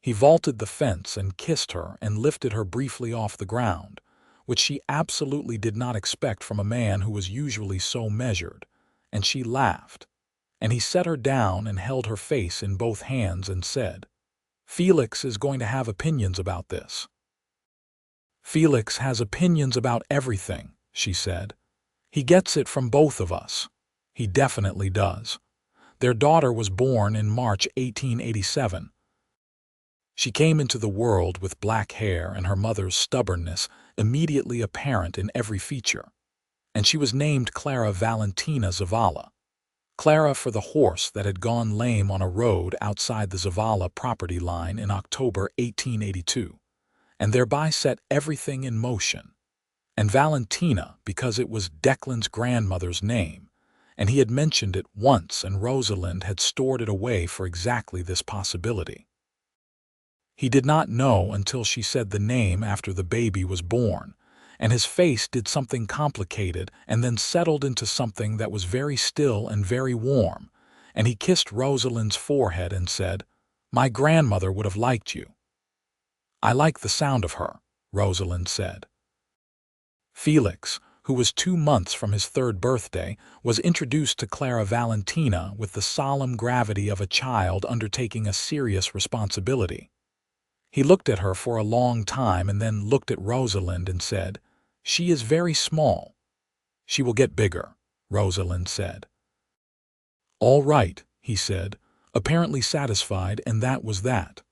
He vaulted the fence and kissed her and lifted her briefly off the ground, which she absolutely did not expect from a man who was usually so measured, and she laughed. And he set her down and held her face in both hands and said, "Felix is going to have opinions about this." "Felix has opinions about everything," she said. "He gets it from both of us. He definitely does. Their daughter was born in March 1887. She came into the world with black hair and her mother's stubbornness immediately apparent in every feature, and she was named Clara Valentina Zavala. Clara for the horse that had gone lame on a road outside the Zavala property line in October 1882, and thereby set everything in motion. And Valentina because it was Declan's grandmother's name, and he had mentioned it once and Rosalind had stored it away for exactly this possibility. He did not know until she said the name after the baby was born, and his face did something complicated and then settled into something that was very still and very warm, and he kissed Rosalind's forehead and said, "My grandmother would have liked you." "I like the sound of her," Rosalind said. Felix, who was 2 months from his 3rd birthday, was introduced to Clara Valentina with the solemn gravity of a child undertaking a serious responsibility. He looked at her for a long time and then looked at Rosalind and said, "She is very small." "She will get bigger," Rosalind said. "All right," he said, apparently satisfied, and that was that.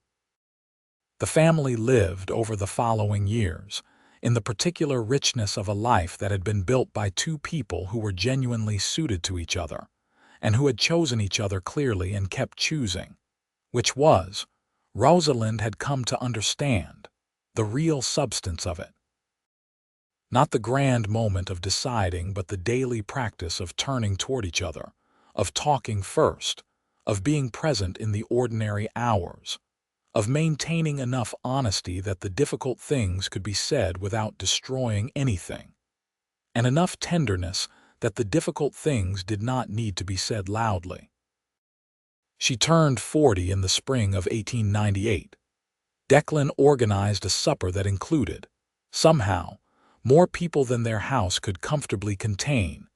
The family lived over the following years, in the particular richness of a life that had been built by 2 people who were genuinely suited to each other, and who had chosen each other clearly and kept choosing, which was, Rosalind had come to understand, the real substance of it. Not the grand moment of deciding, but the daily practice of turning toward each other, of talking first, of being present in the ordinary hours, of maintaining enough honesty that the difficult things could be said without destroying anything, and enough tenderness that the difficult things did not need to be said loudly. She turned 40 in the spring of 1898. Declan organized a supper that included, somehow, more people than their house could comfortably contain,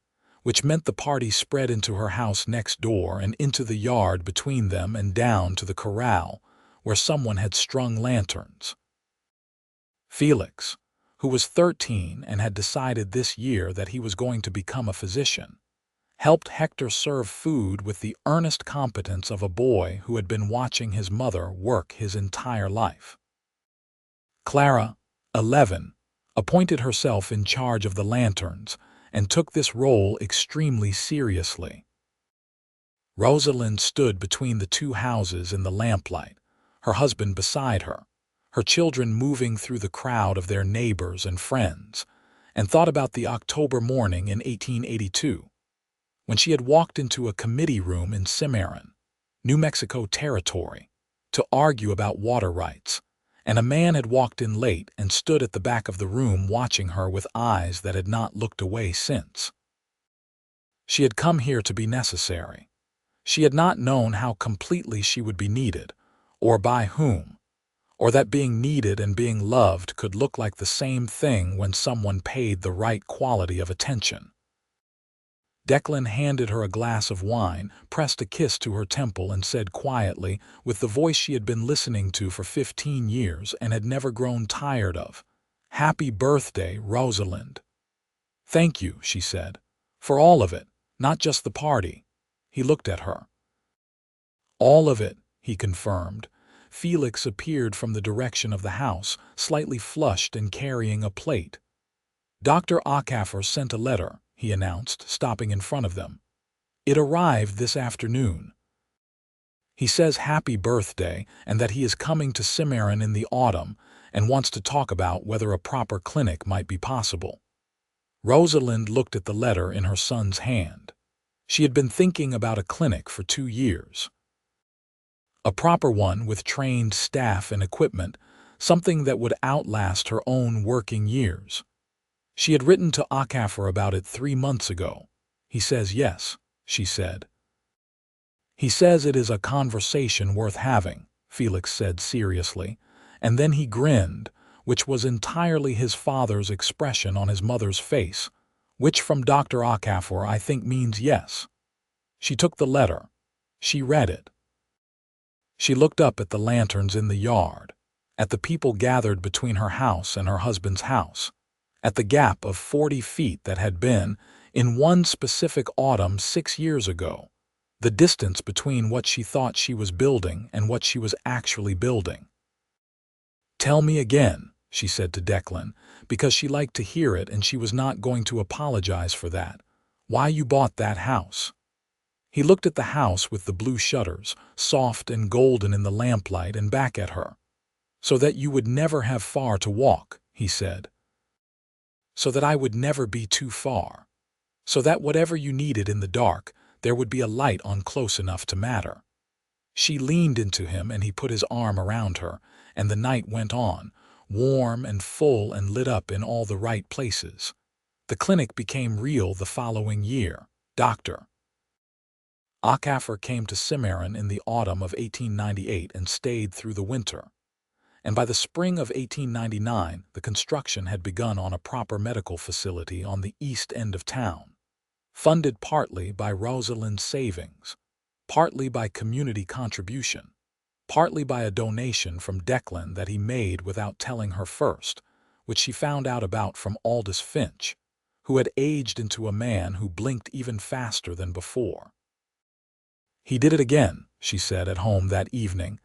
which meant the party spread into her house next door and into the yard between them and down to the corral, where someone had strung lanterns. Felix, who was 13 and had decided this year that he was going to become a physician, helped Hector serve food with the earnest competence of a boy who had been watching his mother work his entire life. Clara, 11, appointed herself in charge of the lanterns and took this role extremely seriously. Rosalind stood between the 2 houses in the lamplight, her husband beside her, her children moving through the crowd of their neighbors and friends, and thought about the October morning in 1882, when she had walked into a committee room in Cimarron, New Mexico Territory, to argue about water rights, and a man had walked in late and stood at the back of the room watching her with eyes that had not looked away since. She had come here to be necessary. She had not known how completely she would be needed, or by whom, or that being needed and being loved could look like the same thing when someone paid the right quality of attention. Declan handed her a glass of wine, pressed a kiss to her temple, and said quietly, with the voice she had been listening to for 15 years and had never grown tired of, "Happy birthday, Rosalind." "Thank you," she said, "for all of it, not just the party." He looked at her. "All of it," he confirmed. Felix appeared from the direction of the house, slightly flushed and carrying a plate. "Dr. Acaffer sent a letter," he announced, stopping in front of them. "It arrived this afternoon. He says happy birthday and that he is coming to Cimarron in the autumn and wants to talk about whether a proper clinic might be possible." Rosalind looked at the letter in her son's hand. She had been thinking about a clinic for 2 years. A proper one with trained staff and equipment, something that would outlast her own working years. She had written to Acaffer about it 3 months ago. "He says yes," she said. "He says it is a conversation worth having," Felix said seriously, and then he grinned, which was entirely his father's expression on his mother's face, which from Dr. Acaffer I think means yes. She took the letter. She read it. She looked up at the lanterns in the yard, at the people gathered between her house and her husband's house, at the gap of 40 feet that had been, in one specific autumn 6 years ago, the distance between what she thought she was building and what she was actually building. "Tell me again," she said to Declan, because she liked to hear it and she was not going to apologize for that, "why you bought that house." He looked at the house with the blue shutters, soft and golden in the lamplight, and back at her. "So that you would never have far to walk," he said. "So that I would never be too far. So that whatever you needed in the dark, there would be a light on close enough to matter." She leaned into him and he put his arm around her, and the night went on, warm and full and lit up in all the right places. The clinic became real the following year. Dr. Acaffer came to Cimarron in the autumn of 1898 and stayed through the winter. And by the spring of 1899, the construction had begun on a proper medical facility on the east end of town, funded partly by Rosalind's savings, partly by community contribution, partly by a donation from Declan that he made without telling her first, which she found out about from Aldous Finch, who had aged into a man who blinked even faster than before. "He did it again," she said at home that evening.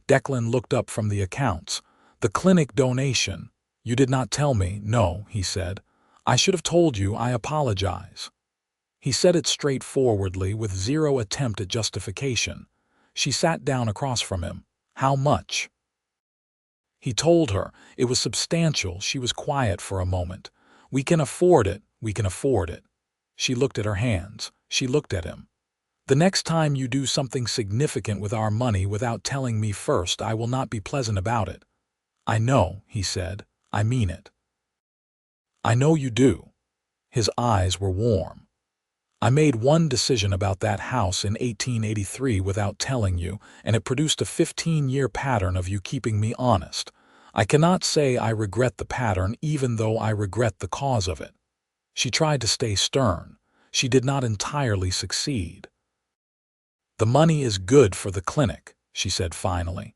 Declan looked up from the accounts. "The clinic donation. You did not tell me." "No," he said. "I should have told you. I apologize." He said it straightforwardly with zero attempt at justification. She sat down across from him. "How much?" He told her. It was substantial. She was quiet for a moment. "We can afford it. We can afford it." She looked at her hands. She looked at him. "The next time you do something significant with our money without telling me first, I will not be pleasant about it." "I know," he said. "I mean it." "I know you do." His eyes were warm. "I made one decision about that house in 1883 without telling you, and it produced a 15-year pattern of you keeping me honest. I cannot say I regret the pattern, even though I regret the cause of it." She tried to stay stern. She did not entirely succeed. "The money is good for the clinic," she said finally.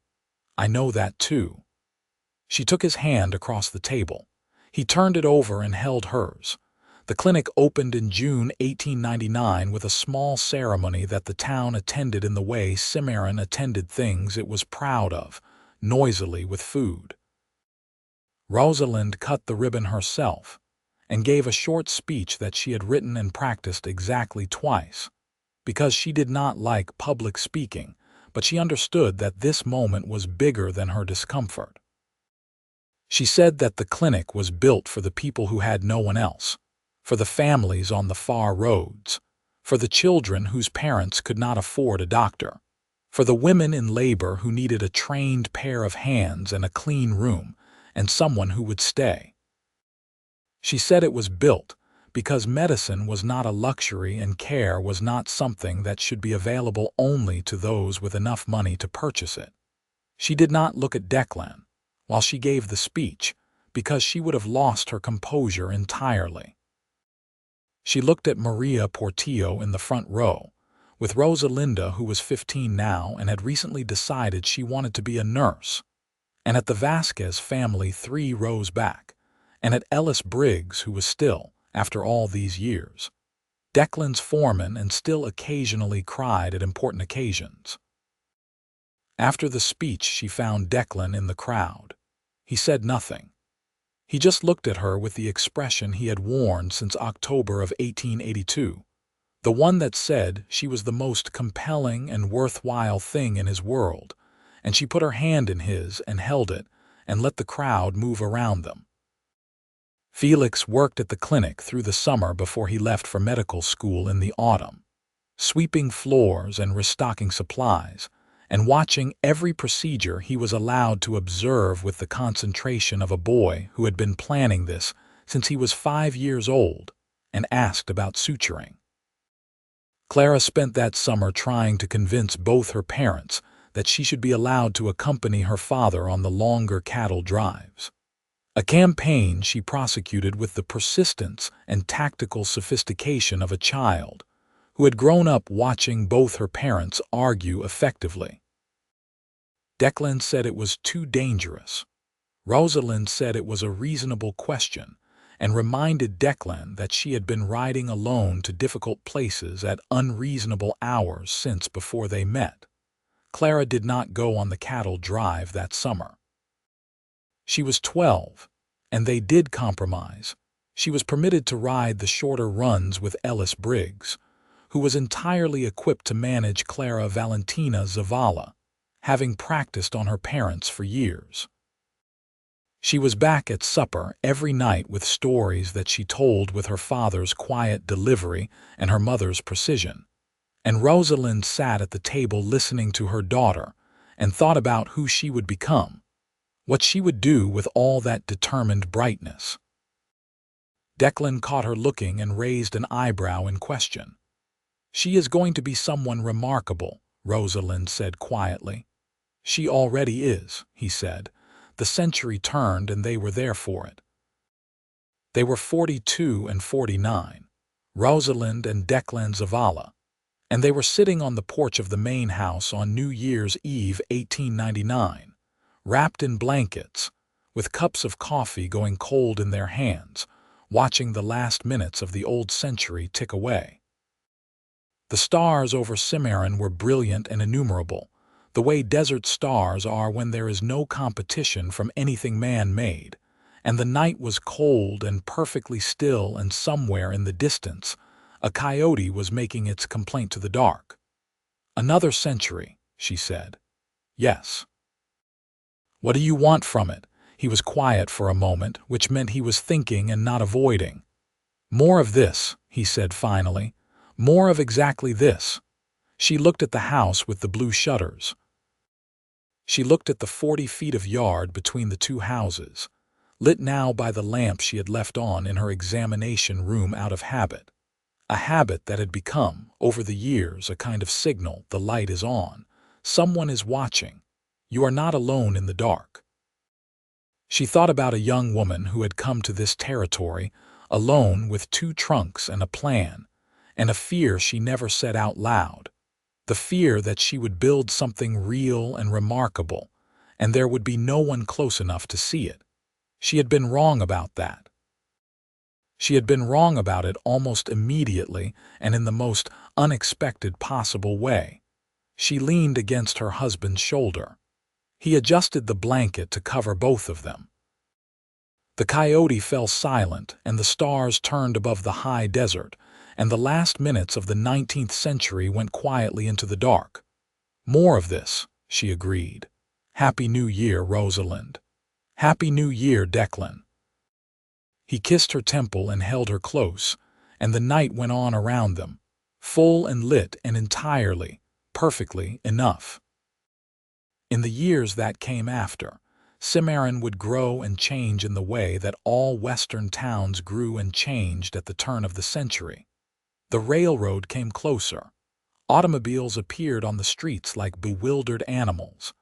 "I know that too." She took his hand across the table. He turned it over and held hers. The clinic opened in June 1899 with a small ceremony that the town attended in the way Cimarron attended things it was proud of, noisily with food. Rosalind cut the ribbon herself and gave a short speech that she had written and practiced exactly twice, because she did not like public speaking, but she understood that this moment was bigger than her discomfort. She said that the clinic was built for the people who had no one else, for the families on the far roads, for the children whose parents could not afford a doctor, for the women in labor who needed a trained pair of hands and a clean room and someone who would stay. She said it was built because medicine was not a luxury and care was not something that should be available only to those with enough money to purchase it. She did not look at Declan. while she gave the speech, because she would have lost her composure entirely. She looked at Maria Portillo in the front row, with Rosalinda, who was 15 now and had recently decided she wanted to be a nurse, and at the Vasquez family 3 rows back, and at Ellis Briggs, who was still, after all these years, Declan's foreman and still occasionally cried at important occasions. After the speech, she found Declan in the crowd. He said nothing. He just looked at her with the expression he had worn since October of 1882, the one that said she was the most compelling and worthwhile thing in his world, and she put her hand in his and held it and let the crowd move around them. Felix worked at the clinic through the summer before he left for medical school in the autumn, sweeping floors and restocking supplies, and watching every procedure he was allowed to observe with the concentration of a boy who had been planning this since he was 5 years old and asked about suturing. Clara spent that summer trying to convince both her parents that she should be allowed to accompany her father on the longer cattle drives, a campaign she prosecuted with the persistence and tactical sophistication of a child who had grown up watching both her parents argue effectively. Declan said it was too dangerous. Rosalind said it was a reasonable question and reminded Declan that she had been riding alone to difficult places at unreasonable hours since before they met. Clara did not go on the cattle drive that summer. She was 12, and they did compromise. She was permitted to ride the shorter runs with Ellis Briggs, who was entirely equipped to manage Clara Valentina Zavala, having practiced on her parents for years. She was back at supper every night with stories that she told with her father's quiet delivery and her mother's precision, and Rosalind sat at the table listening to her daughter and thought about who she would become, what she would do with all that determined brightness. Declan caught her looking and raised an eyebrow in question. "She is going to be someone remarkable," Rosalind said quietly. "She already is," he said. The century turned and they were there for it. They were 42 and 49, Rosalind and Declan Zavala, and they were sitting on the porch of the main house on New Year's Eve 1899, wrapped in blankets, with cups of coffee going cold in their hands, watching the last minutes of the old century tick away. The stars over Cimarron were brilliant and innumerable, the way desert stars are when there is no competition from anything man-made, and the night was cold and perfectly still, and somewhere in the distance, a coyote was making its complaint to the dark. "Another century," she said. "Yes." "What do you want from it?" He was quiet for a moment, which meant he was thinking and not avoiding. "More of this," he said finally. "More of exactly this." She looked at the house with the blue shutters. She looked at the 40 feet of yard between the two houses, lit now by the lamp she had left on in her examination room out of habit, a habit that had become, over the years, a kind of signal: the light is on, someone is watching, you are not alone in the dark. She thought about a young woman who had come to this territory, alone with 2 trunks and a plan, and a fear she never said out loud. The fear that she would build something real and remarkable, and there would be no one close enough to see it. She had been wrong about that. She had been wrong about it almost immediately and in the most unexpected possible way. She leaned against her husband's shoulder. He adjusted the blanket to cover both of them. The coyote fell silent, and the stars turned above the high desert, and the last minutes of the 19th century went quietly into the dark. "More of this," she agreed. "Happy New Year, Rosalind." "Happy New Year, Declan." He kissed her temple and held her close, and the night went on around them, full and lit and entirely, perfectly enough. In the years that came after, Cimarron would grow and change in the way that all Western towns grew and changed at the turn of the century. The railroad came closer. Automobiles appeared on the streets like bewildered animals.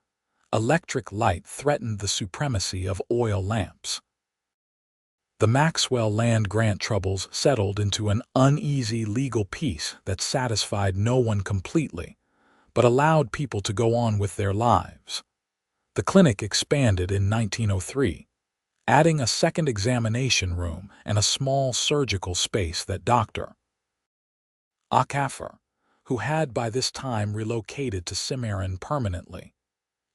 Electric light threatened the supremacy of oil lamps. The Maxwell land grant troubles settled into an uneasy legal peace that satisfied no one completely, but allowed people to go on with their lives. The clinic expanded in 1903, adding a second examination room and a small surgical space that Dr. Akaffer, who had by this time relocated to Cimarron permanently,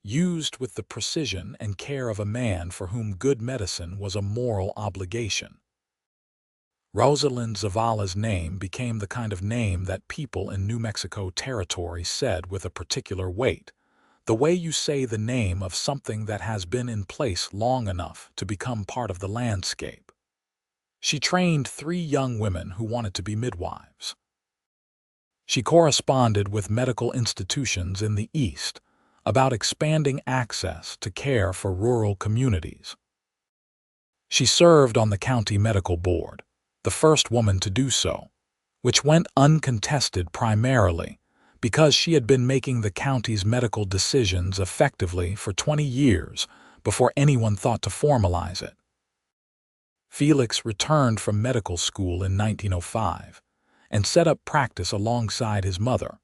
used with the precision and care of a man for whom good medicine was a moral obligation. Rosalind Zavala's name became the kind of name that people in New Mexico Territory said with a particular weight, the way you say the name of something that has been in place long enough to become part of the landscape. She trained 3 young women who wanted to be midwives. She corresponded with medical institutions in the East about expanding access to care for rural communities. She served on the county medical board, the first woman to do so, which went uncontested primarily because she had been making the county's medical decisions effectively for 20 years before anyone thought to formalize it. Felix returned from medical school in 1905 and set up practice alongside his mother,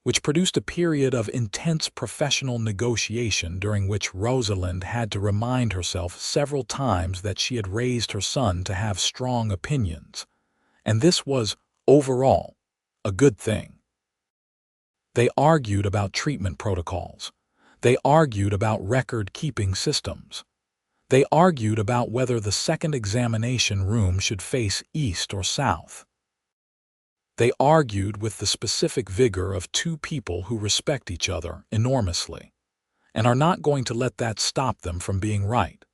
which produced a period of intense professional negotiation during which Rosalind had to remind herself several times that she had raised her son to have strong opinions, and this was, overall, a good thing. They argued about treatment protocols. They argued about record-keeping systems. They argued about whether the second examination room should face east or south. They argued with the specific vigor of 2 people who respect each other enormously, and are not going to let that stop them from being right.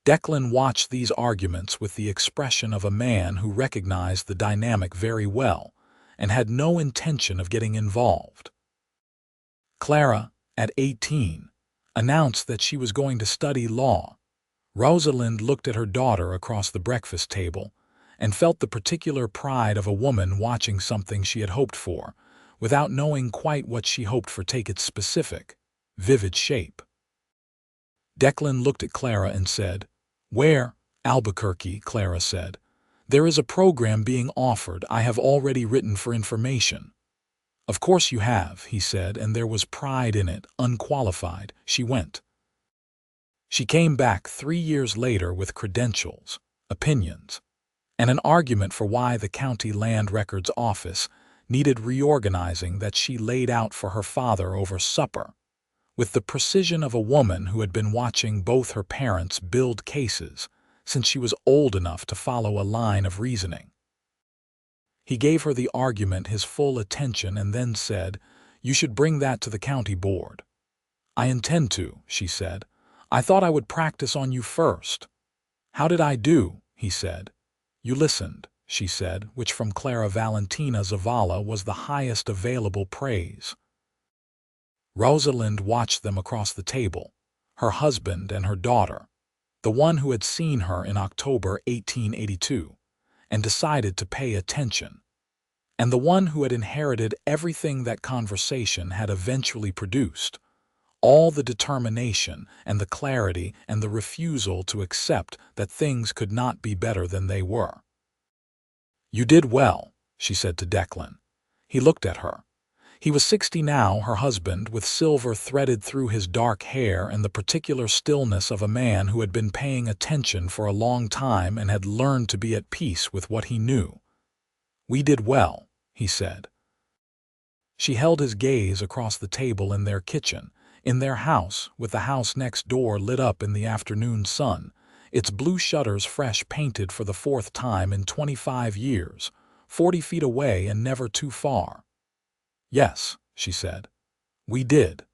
Declan watched these arguments with the expression of a man who recognized the dynamic very well and had no intention of getting involved. Clara, at 18, announced that she was going to study law. Rosalind looked at her daughter across the breakfast table and felt the particular pride of a woman watching something she had hoped for, without knowing quite what she hoped for take its specific, vivid shape. Declan looked at Clara and said, "Where, Albuquerque," Clara said. "There is a program being offered I have already written for information." "Of course you have," he said, and there was pride in it, unqualified. She went. She came back 3 years later with credentials, opinions, and an argument for why the County Land Records Office needed reorganizing that she laid out for her father over supper, with the precision of a woman who had been watching both her parents build cases since she was old enough to follow a line of reasoning. He gave her the argument his full attention and then said, "You should bring that to the county board." "I intend to," she said. "I thought I would practice on you first." "How did I do?" he said. "You listened," she said, which from Clara Valentina Zavala was the highest available praise. Rosalind watched them across the table, her husband and her daughter, the one who had seen her in October 1882, and decided to pay attention, and the one who had inherited everything that conversation had eventually produced, all the determination and the clarity and the refusal to accept that things could not be better than they were. "You did well," she said to Declan. He looked at her. He was 60 now, her husband, with silver threaded through his dark hair and the particular stillness of a man who had been paying attention for a long time and had learned to be at peace with what he knew. "We did well," he said. She held his gaze across the table in their kitchen, in their house, with the house next door lit up in the afternoon sun, its blue shutters fresh painted for the 4th time in 25 years, 40 feet away and never too far. "Yes," she said, "we did."